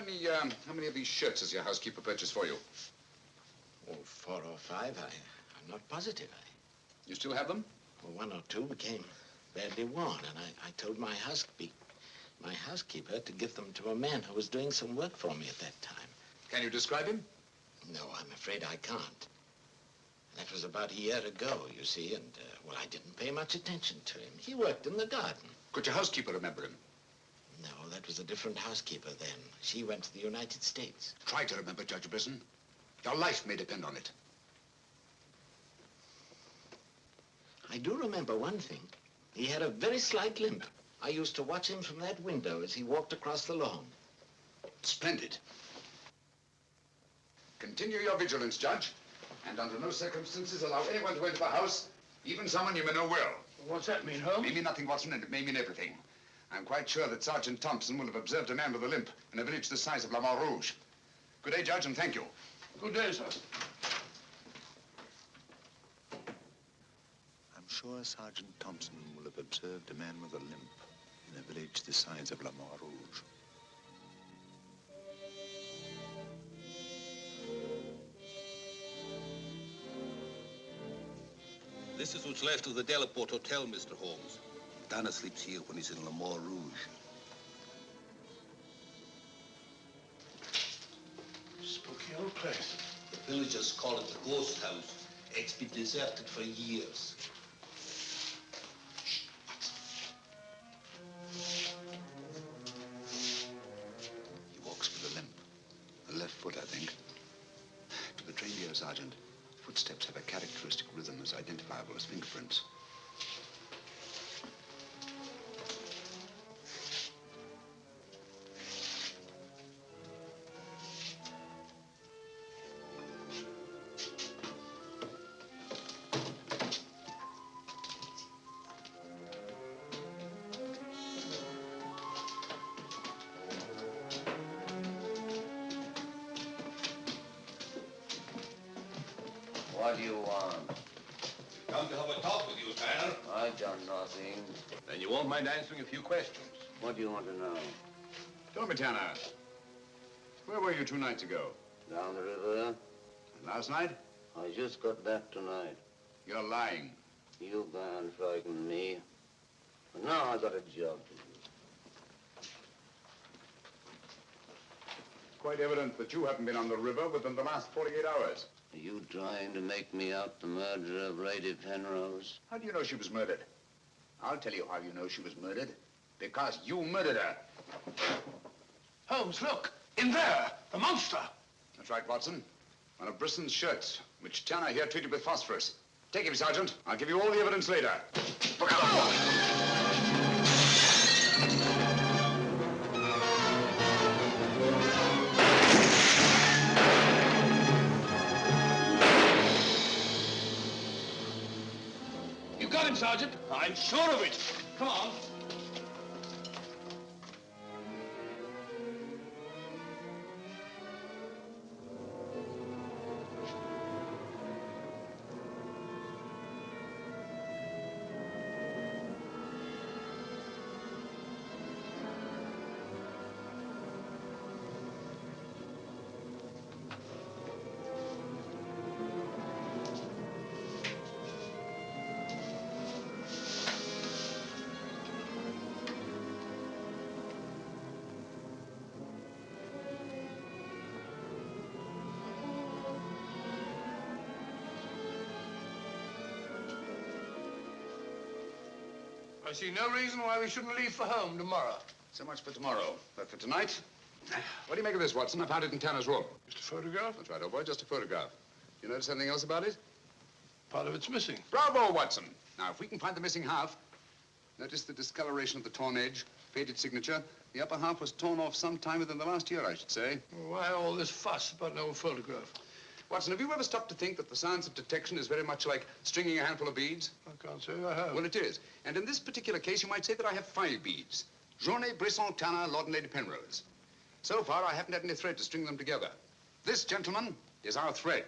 many of these shirts has your housekeeper purchased for you? Oh, 4 or 5. I'm not positive. You still have them? Well, 1 or 2 became badly worn, and I told my housekeeper to give them to a man who was doing some work for me at that time. Can you describe him? No, I'm afraid I can't. That was about a year ago, you see, and, well, I didn't pay much attention to him. He worked in the garden. Could your housekeeper remember him? No, that was a different housekeeper then. She went to the United States. Try to remember, Judge Brisson. Your life may depend on it. I do remember one thing. He had a very slight limp. I used to watch him from that window as he walked across the lawn. Splendid. Continue your vigilance, Judge. And under no circumstances allow anyone to enter the house, even someone you may know well. What's that mean, Holmes? It may mean nothing, Watson, and it may mean everything. I'm quite sure that Sergeant Thompson will have observed a man with a limp in a village the size of La Rouge. Good day, Judge, and thank you. Good day, sir. I'm sure Sergeant Thompson will have observed a man with a limp in a village the size of La Rouge. This is what's left of the Delaport Hotel, Mr. Holmes. Dana sleeps here when he's in Le Rouge. Spooky old place. The villagers call it the ghost house. It's been deserted for years. He walks with a limp. A left foot, I think. To the trained ear, Sergeant, footsteps have a characteristic rhythm as identifiable as fingerprints. What do you want? Come to have a talk with you, Tanner. I've done nothing. Then you won't mind answering a few questions. What do you want to know? Tell me, Tanner, where were you 2 nights ago? Down the river. And last night? I just got back tonight. You're lying. You can't frighten me. But now I got a job to do. Quite evident that you haven't been on the river within the last 48 hours. Are you trying to make me out the murderer of Lady Penrose? How do you know she was murdered? I'll tell you how you know she was murdered. Because you murdered her. Holmes, look! In there! The monster! That's right, Watson. One of Brisson's shirts, which Tanner here treated with phosphorus. Take him, Sergeant. I'll give you all the evidence later. Look out! You got him, Sergeant. I'm sure of it. Come on. I see no reason why we shouldn't leave for home tomorrow. So much for tomorrow. But for tonight, what do you make of this, Watson? I found it in Tanner's room. Just a photograph? That's right, old boy, just a photograph. You notice anything else about it? Part of it's missing. Bravo, Watson. Now, if we can find the missing half, notice the discoloration of the torn edge, faded signature. The upper half was torn off sometime within the last year, I should say. Well, why all this fuss about an old photograph? Watson, have you ever stopped to think that the science of detection is very much like stringing a handful of beads? I can't say I have. Well, it is. And in this particular case, you might say that I have 5 beads. Journée, Brisson, Tanner, Lord and Lady Penrose. So far, I haven't had any thread to string them together. This, gentlemen, is our thread.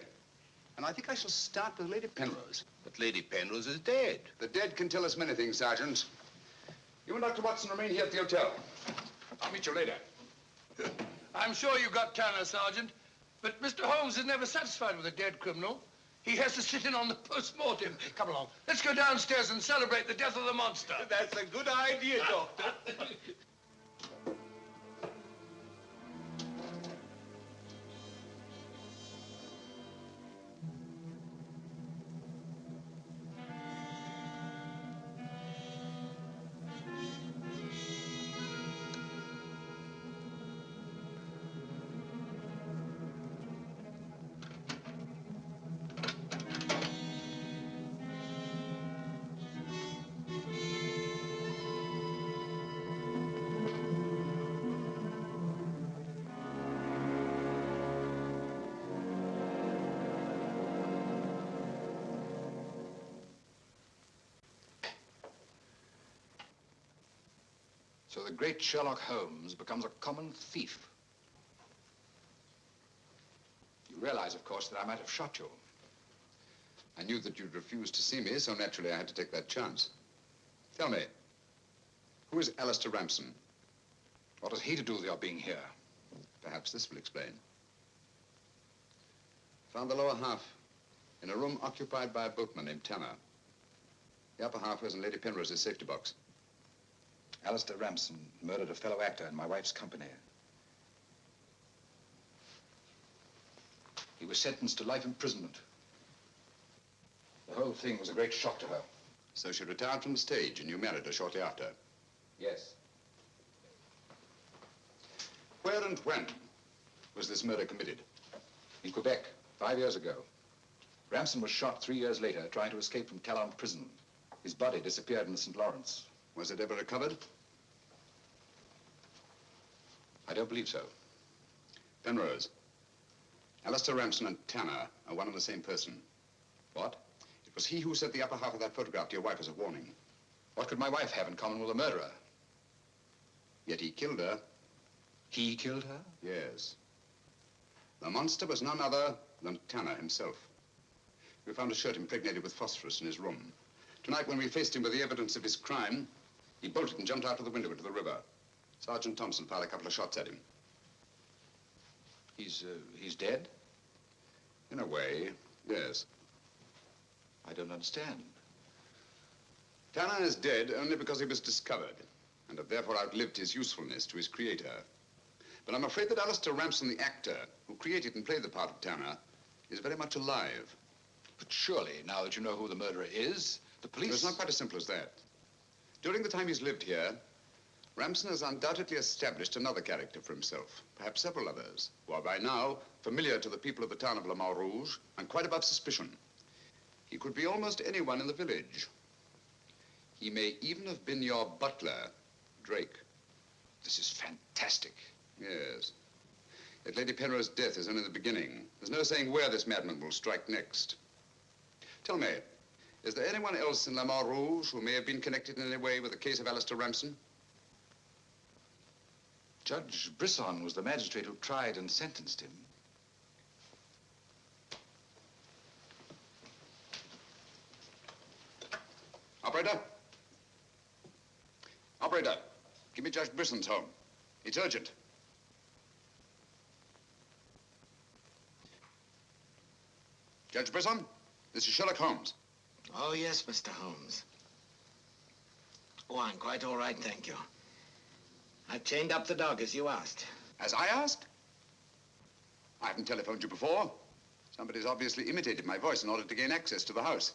And I think I shall start with Lady Penrose. But Lady Penrose is dead. The dead can tell us many things, Sergeant. You and Dr. Watson remain here at the hotel. I'll meet you later. I'm sure you got Tanner, Sergeant. But Mr. Holmes is never satisfied with a dead criminal. He has to sit in on the post-mortem. Come along. Let's go downstairs and celebrate the death of the monster. That's a good idea, Doctor. So the great Sherlock Holmes becomes a common thief. You realize, of course, that I might have shot you. I knew that you'd refuse to see me, so naturally I had to take that chance. Tell me, who is Alistair Ramson? What has he to do with your being here? Perhaps this will explain. Found the lower half in a room occupied by a boatman named Tanner. The upper half was in Lady Penrose's safety box. Alistair Ramson murdered a fellow actor in my wife's company. He was sentenced to life imprisonment. The whole thing was a great shock to her. So she retired from the stage and you married her shortly after? Yes. Where and when was this murder committed? In Quebec, 5 years ago. Ramson was shot 3 years later trying to escape from Talon prison. His body disappeared in the St. Lawrence. Was it ever recovered? I don't believe so. Penrose, Alistair Ramson and Tanner are one and the same person. What? It was he who sent the upper half of that photograph to your wife as a warning. What could my wife have in common with a murderer? Yet he killed her. He killed her? Yes. The monster was none other than Tanner himself. We found a shirt impregnated with phosphorus in his room. Tonight, when we faced him with the evidence of his crime, he bolted and jumped out of the window into the river. Sergeant Thompson fired a couple of shots at him. He's dead? In a way, yes. I don't understand. Tanner is dead only because he was discovered, and had therefore outlived his usefulness to his creator. But I'm afraid that Alistair Ramson, the actor, who created and played the part of Tanner, is very much alive. But surely, now that you know who the murderer is, the police... It's not quite as simple as that. During the time he's lived here, Ramson has undoubtedly established another character for himself, perhaps several others, who are by now familiar to the people of the town of Le Mans Rouge and quite above suspicion. He could be almost anyone in the village. He may even have been your butler, Drake. This is fantastic. Yes. Yet Lady Penrose's death is only the beginning. There's no saying where this madman will strike next. Tell me, is there anyone else in Le Mans Rouge who may have been connected in any way with the case of Alistair Ramson? Judge Brisson was the magistrate who tried and sentenced him. Operator? Operator, give me Judge Brisson's home. It's urgent. Judge Brisson, this is Sherlock Holmes. Oh, yes, Mr. Holmes. Oh, I'm quite all right, thank you. I've chained up the dog, as you asked. As I asked? I haven't telephoned you before. Somebody's obviously imitated my voice in order to gain access to the house.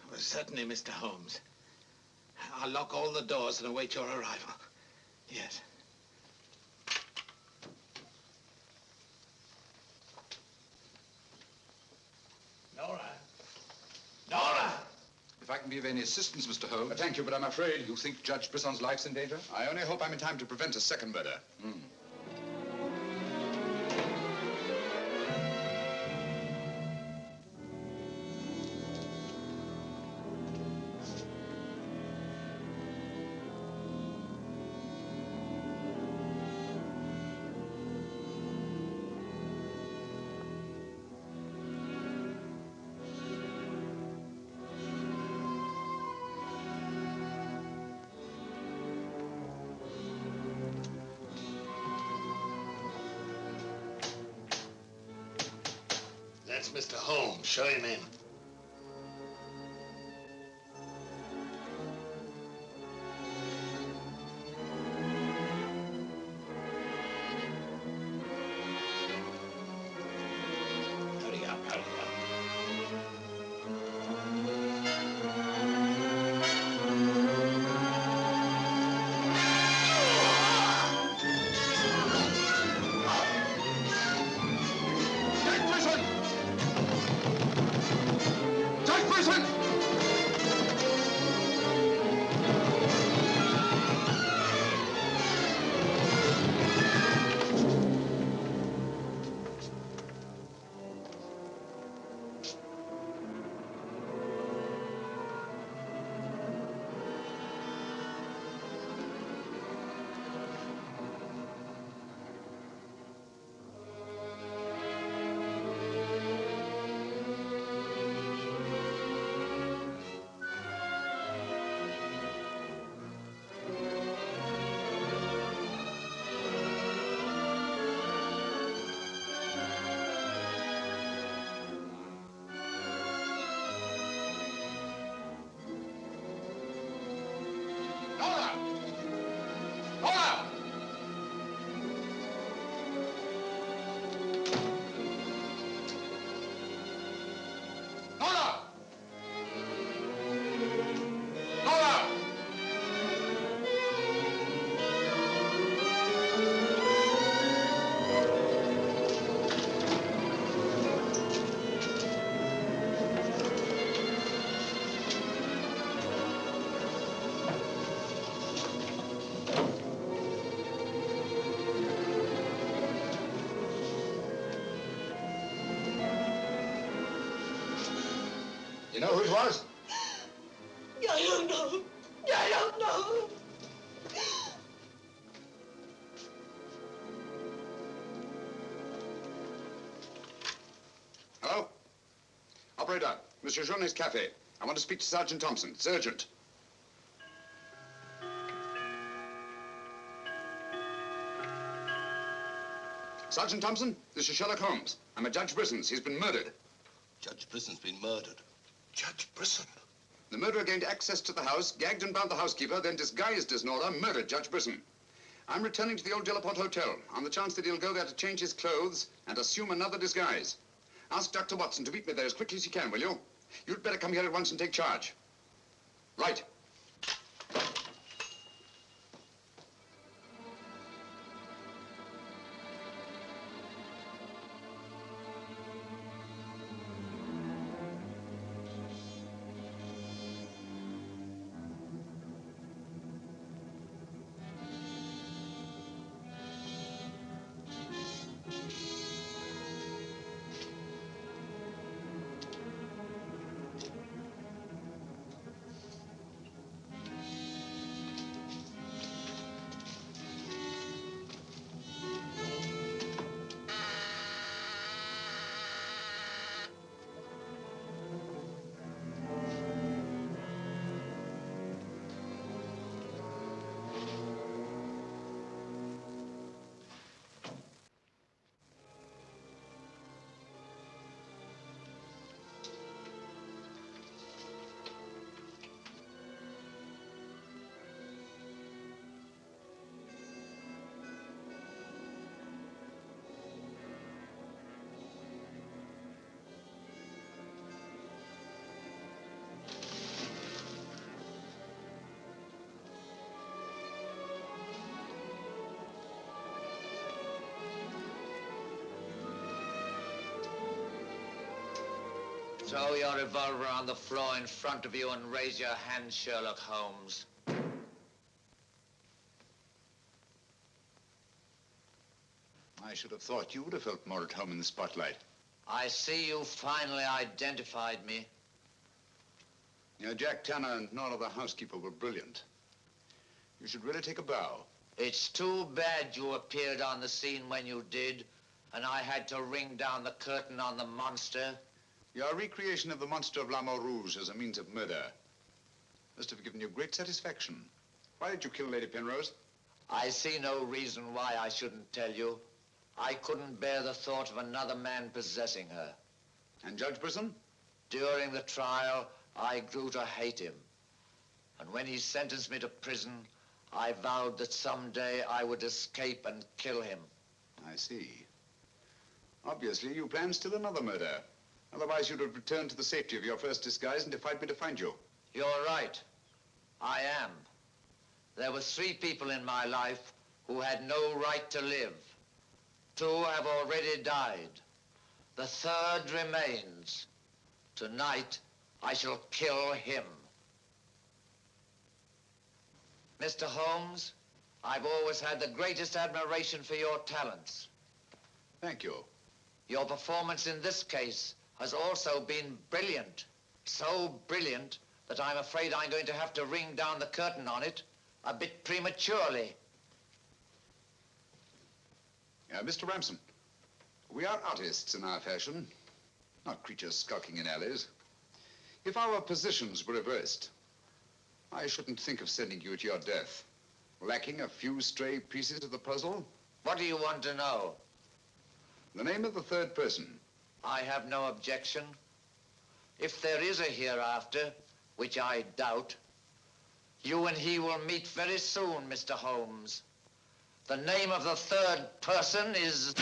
Well, certainly, Mr. Holmes. I'll lock all the doors and await your arrival. Yes. Nora! Nora! If I can be of any assistance, Mr. Holmes... Thank you, but I'm afraid... You think Judge Brisson's life's in danger? I only hope I'm in time to prevent a second murder. That's Mr. Holmes. Show him in. Hurry up, hurry up. You know who it was? I don't know. I don't know. Hello? Operator, Monsieur Journet's cafe. I want to speak to Sergeant Thompson. It's urgent. Sergeant Thompson, this is Sherlock Holmes. I'm at Judge Brisson's. He's been murdered. Judge Brisson's been murdered. Judge Brisson? The murderer gained access to the house, gagged and bound the housekeeper, then disguised as Nora, murdered Judge Brisson. I'm returning to the old Delaporte Hotel on the chance that he'll go there to change his clothes and assume another disguise. Ask Dr. Watson to meet me there as quickly as he can, will you? You'd better come here at once and take charge. Right. Throw your revolver on the floor in front of you and raise your hand, Sherlock Holmes. I should have thought you would have felt more at home in the spotlight. I see you finally identified me. Jack Tanner and Nora, the housekeeper, were brilliant. You should really take a bow. It's too bad you appeared on the scene when you did, and I had to ring down the curtain on the monster. Your recreation of the monster of La Mort Rouge as a means of murder must have given you great satisfaction. Why did you kill Lady Penrose? I see no reason why I shouldn't tell you. I couldn't bear the thought of another man possessing her. And Judge Brisson? During the trial, I grew to hate him. And when he sentenced me to prison, I vowed that someday I would escape and kill him. I see. Obviously, you planned still another murder. Otherwise, you'd have returned to the safety of your first disguise and defied me to find you. You're right. I am. There were 3 people in my life who had no right to live. 2 have already died. The 3rd remains. Tonight, I shall kill him. Mr. Holmes, I've always had the greatest admiration for your talents. Thank you. Your performance in this case has also been brilliant. So brilliant that I'm afraid I'm going to have to ring down the curtain on it a bit prematurely. Mr. Ramson, we are artists in our fashion, not creatures skulking in alleys. If our positions were reversed, I shouldn't think of sending you to your death, lacking a few stray pieces of the puzzle. What do you want to know? The name of the 3rd person. I have no objection. If there is a hereafter, which I doubt, you and he will meet very soon, Mr. Holmes. The name of the 3rd person is...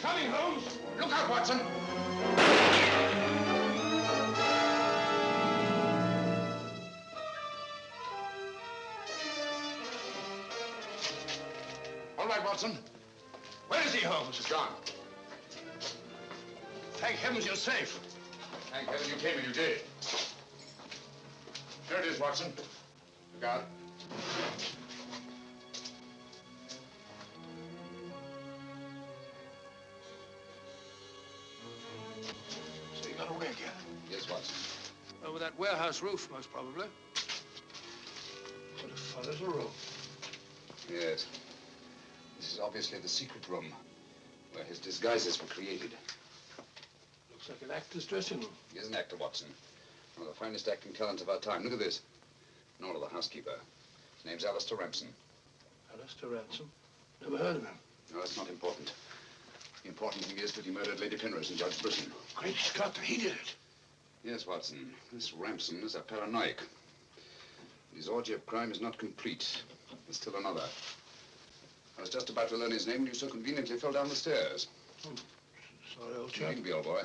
Coming, Holmes! Look out, Watson! All right, Watson. Where is he, Holmes? He's gone. Thank heavens you're safe. Thank heaven you came and you did. is, Watson. Look out. So you got away again? Yes, Watson. Over that warehouse roof, most probably. What a fellow's a room. Yes. This is obviously the secret room where his disguises were created. Looks like an actor's dressing room. He is an actor, Watson. One of the finest acting talents of our time. Look at this. Nora, the housekeeper. His name's Alistair Ramsden. Alistair Ransom? Never heard of him. No, that's not important. The important thing is that he murdered Lady Penrose and Judge Brisson. Great Scott, he did it. Yes, Watson. This Ramsden is a paranoiac. His orgy of crime is not complete. There's still another. I was just about to learn his name when you so conveniently fell down the stairs. Oh, sorry, old chap. You be, old boy.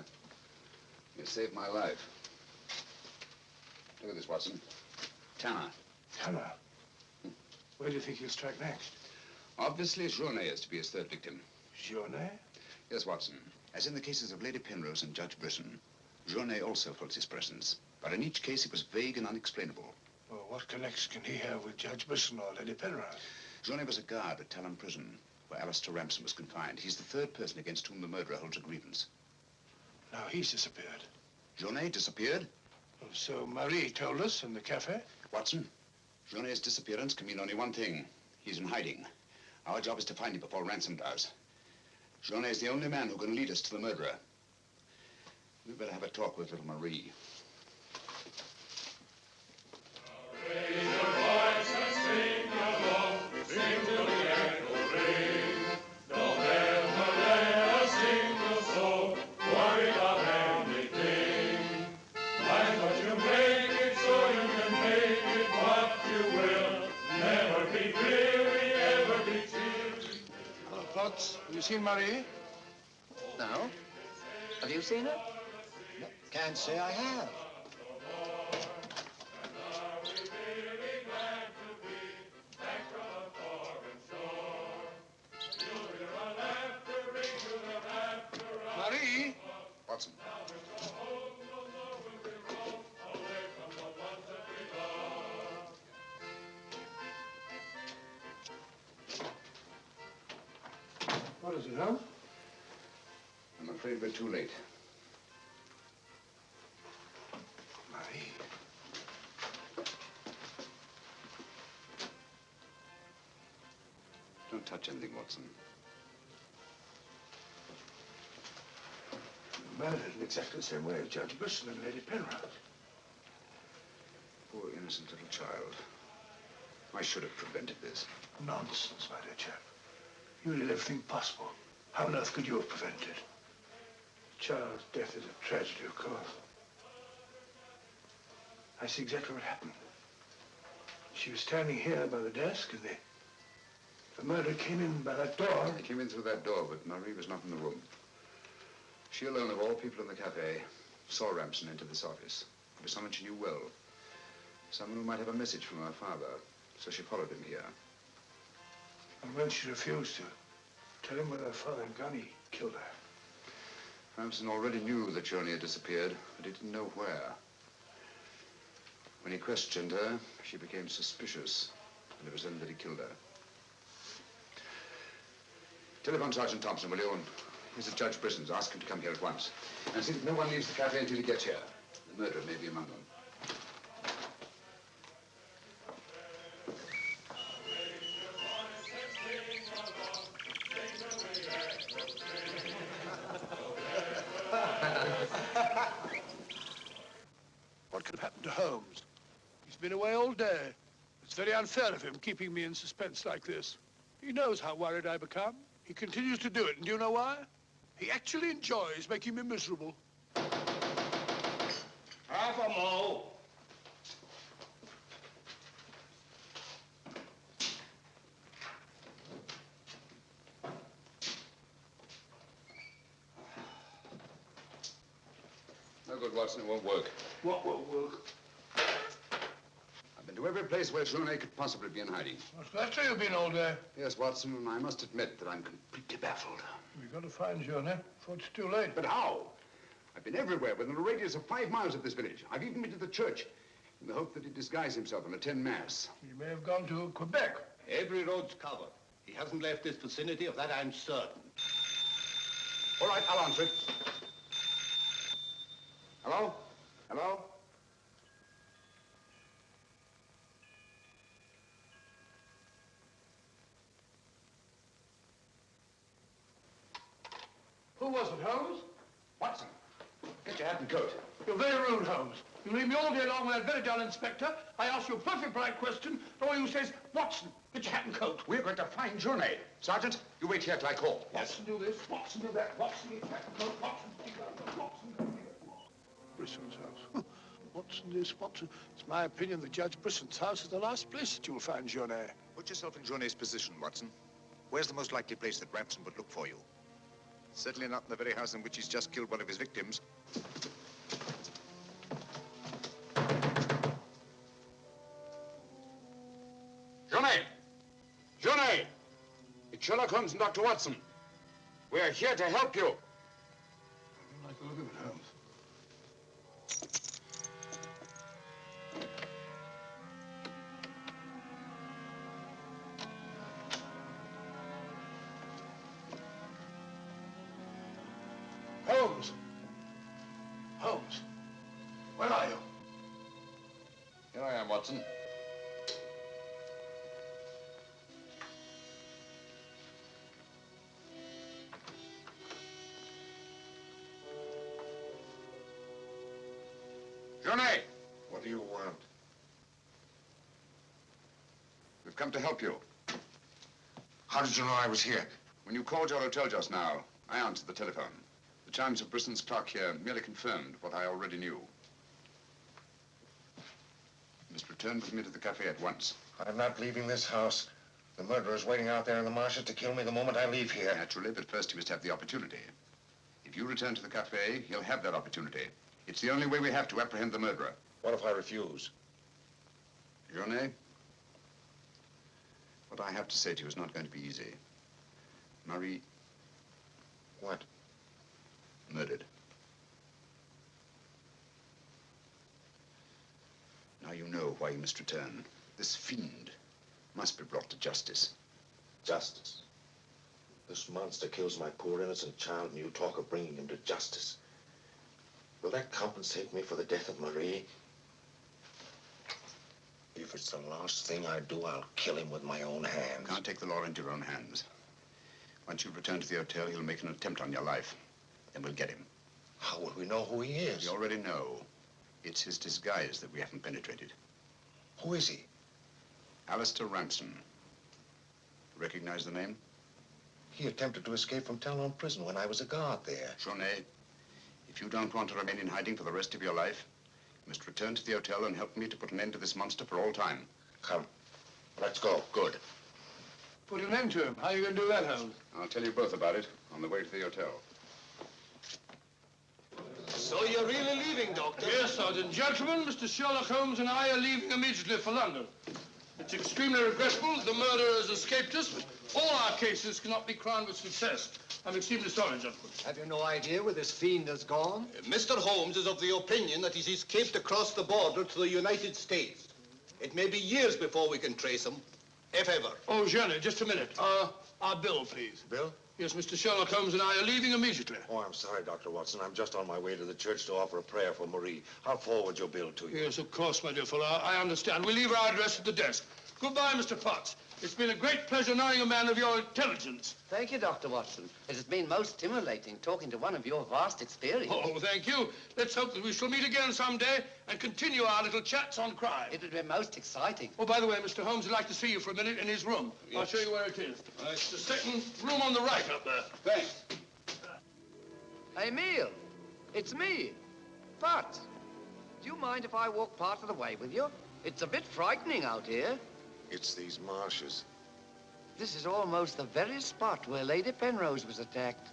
You saved my life. Look at this, Watson. Tanner. Tanner? Where do you think he'll strike next? Obviously, Journet is to be his third victim. Journet? Yes, Watson. As in the cases of Lady Penrose and Judge Brisson, Journet also felt his presence. But in each case, it was vague and unexplainable. Well, what connection can he have with Judge Brisson or Lady Penrose? Journet was a guard at Talon Prison, where Alistair Ramsden was confined. He's the third person against whom the murderer holds a grievance. Now he's disappeared. Journet disappeared? Well, so Marie told us in the cafe? Watson, Journet's disappearance can mean only one thing. He's in hiding. Our job is to find him before Ransom does. Journet is the only man who can lead us to the murderer. We'd better have a talk with little Marie. Raise your voice and sing along, sing till the echo ring. Don't ever let a single soul worry about anything. Mind what you make it so you can make it what you will. Never be dreary, ever be cheery. Hello, Potts. Have you seen Marie? No. Have you seen her? No, can't say I have. Marie? Watson. What is it, Holmes? I'm afraid we're too late. Marie. Don't touch anything, Watson. Murdered in exactly the same way as Judge Brisson and Lady Penrose. Poor innocent little child. I should have prevented this. Nonsense, my dear chap. You did everything possible. How on earth could you have prevented it? The child's death is a tragedy, of course. I see exactly what happened. She was standing here by the desk, and the murderer came in by that door. He came in through that door, but Marie was not in the room. She alone, of all people in the cafe, saw Ramsden enter this office. It was someone she knew well. Someone who might have a message from her father. So she followed him here. And when she refused to tell him whether her father and Gunny killed her. Ramsden already knew that Journey had disappeared, but he didn't know where. When he questioned her, she became suspicious, and it was then that he killed her. Telephone Sergeant Thompson, will you? He's at Judge Brisson's. Ask him to come here at once. And see that no one leaves the cafe until he gets here. The murderer may be among them. What could have happened to Holmes? He's been away all day. It's very unfair of him keeping me in suspense like this. He knows how worried I become. He continues to do it, and do you know why? He actually enjoys making me miserable. Half a mo. No good, Watson. It won't work. What won't work? I've been to every place where Journey could possibly be in hiding. That's where you've been all day. Yes, Watson, and I must admit that I'm completely baffled. We've got to find Journey before it's too late. But how? I've been everywhere within a radius of 5 miles of this village. I've even been to the church. in the hope that he'd disguise himself and attend mass. He may have gone to Quebec. Every road's covered. He hasn't left this vicinity, of that I'm certain. All right, I'll answer it. Hello? Hello? Who was it, Holmes? Watson, get your hat and coat. You're very rude, Holmes. You leave me all day long with that very dull inspector. I ask you a perfect bright question, and all you say is, Watson, get your hat and coat. We're going to find Journey. Sergeant, you wait here till I call. Watson, do this. Watson, do that. Watson, get your hat and coat. Watson, take that. Watson, Brisson's house. Watson, this, Watson. It's my opinion that Judge Brisson's house is the last place that you will find Journey. Put yourself in Journey's position, Watson. Where's the most likely place that Ransom would look for you? Certainly not in the very house in which he's just killed one of his victims. Journey! Journey! It's Sherlock Holmes and Dr. Watson. We're here to help you. I don't like the look of it, Holmes. Holmes! Holmes! Where are you? Here I am, Watson. Journey! What do you want? We've come to help you. How did you know I was here? When you called your hotel just now, I answered the telephone. The chimes of Brisson's clock here merely confirmed what I already knew. You must return with me to the cafe at once. I'm not leaving this house. The murderer's waiting out there in the marshes to kill me the moment I leave here. Naturally, but first he must have the opportunity. If you return to the cafe, he'll have that opportunity. It's the only way we have to apprehend the murderer. What if I refuse? Journey, what I have to say to you is not going to be easy. Marie... What? Murdered. Now you know why you must return. This fiend must be brought to justice. Justice? This monster kills my poor innocent child, and you talk of bringing him to justice. Will that compensate me for the death of Marie? If it's the last thing I do, I'll kill him with my own hands. You can't take the law into your own hands. Once you return to the hotel, he'll make an attempt on your life. Then we'll get him. How will we know who he is? We already know. It's his disguise that we haven't penetrated. Who is he? Alistair Ransom. Recognize the name? He attempted to escape from Talon prison when I was a guard there. Journey, if you don't want to remain in hiding for the rest of your life, you must return to the hotel and help me to put an end to this monster for all time. Come. Let's go. Good. Put an end to him. How are you going to do that, Holmes? I'll tell you both about it on the way to the hotel. So you're really leaving, Doctor? Yes, Sergeant. Gentlemen, Mr. Sherlock Holmes and I are leaving immediately for London. It's extremely regrettable that the murderer has escaped us, but all our cases cannot be crowned with success. I'm extremely sorry, gentlemen. Have you no idea where this fiend has gone? Mr. Holmes is of the opinion that he's escaped across the border to the United States. It may be years before we can trace him, if ever. Oh, Jenny, just a minute. Our bill, please. Bill? Yes, Mr. Sherlock Holmes and I are leaving immediately. Oh, I'm sorry, Dr. Watson. I'm just on my way to the church to offer a prayer for Marie. I'll forward your bill to you. Yes, of course, my dear fellow. I understand. We'll leave our address at the desk. Goodbye, Mr. Potts. It's been a great pleasure knowing a man of your intelligence. Thank you, Dr. Watson. It has been most stimulating talking to one of your vast experience. Oh, thank you. Let's hope that we shall meet again someday and continue our little chats on crime. It would be most exciting. Oh, by the way, Mr. Holmes would like to see you for a minute in his room. Yes. I'll show you where it is. It's the second room on the right up there. Thanks. Emile, it's me, Potts. Do you mind if I walk part of the way with you? It's a bit frightening out here. It's these marshes. This is almost the very spot where Lady Penrose was attacked.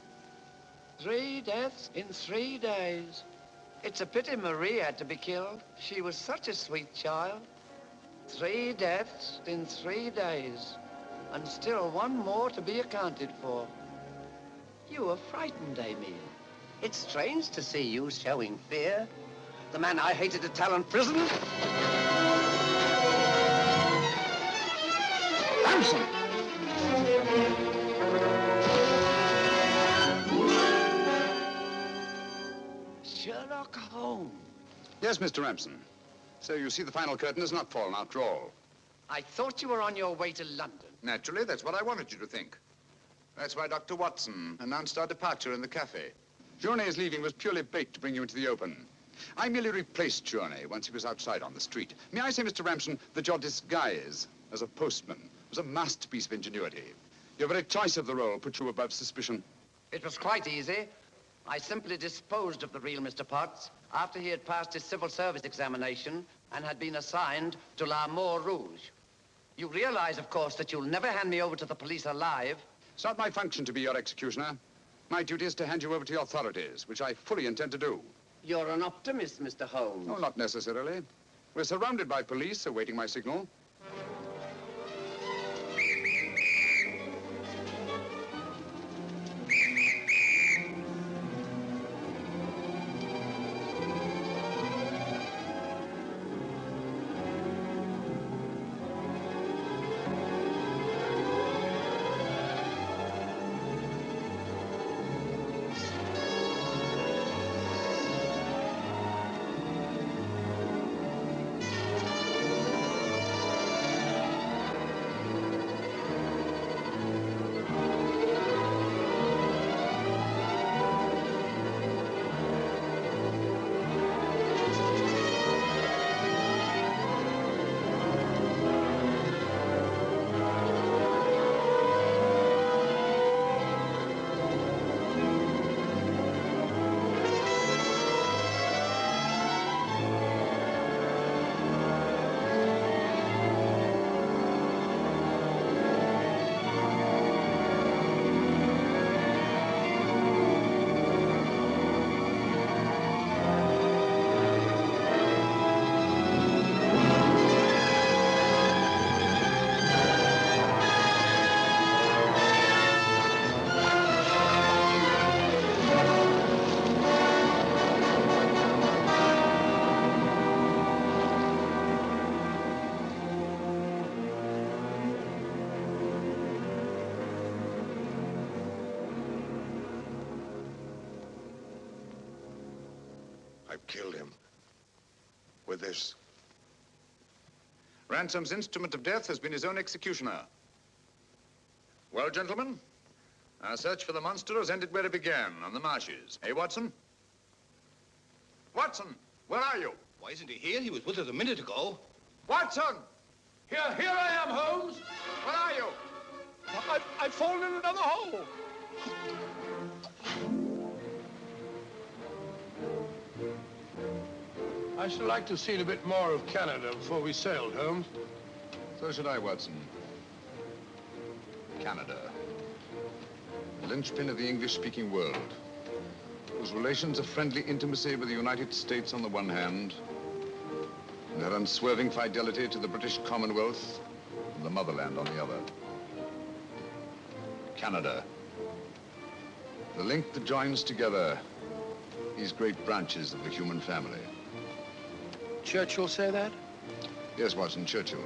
3 deaths in 3 days. It's a pity Marie had to be killed. She was such a sweet child. 3 deaths in 3 days. And still one more to be accounted for. You were frightened, Emile. It's strange to see you showing fear. The man I hated at Talon prison. Ramson! Sherlock Holmes. Yes, Mr. Ramson. So you see the final curtain has not fallen after all. I thought you were on your way to London. Naturally, that's what I wanted you to think. That's why Dr. Watson announced our departure in the cafe. Journey's leaving was purely bait to bring you into the open. I merely replaced Journey once he was outside on the street. May I say, Mr. Ramson, that your disguise as a postman was a masterpiece of ingenuity. Your very choice of the role put you above suspicion. It was quite easy. I simply disposed of the real Mr. Potts after he had passed his civil service examination and had been assigned to L'Amour Rouge. You realize, of course, that you'll never hand me over to the police alive. It's not my function to be your executioner. My duty is to hand you over to the authorities, which I fully intend to do. You're an optimist, Mr. Holmes. No, not necessarily. We're surrounded by police awaiting my signal. I've killed him. With this. Ransom's instrument of death has been his own executioner. Well, gentlemen, our search for the monster has ended where it began, on the marshes. Eh, Watson? Watson, where are you? Why isn't he here? He was with us a minute ago. Watson! Here I am, Holmes. Where are you? I've fallen in another hole. I should like to have seen a bit more of Canada before we sailed, Holmes. So should I, Watson. Canada. The linchpin of the English-speaking world, whose relations of friendly intimacy with the United States on the one hand, and their unswerving fidelity to the British Commonwealth and the motherland on the other. Canada. The link that joins together these great branches of the human family. Churchill say that? Yes, Watson, Churchill.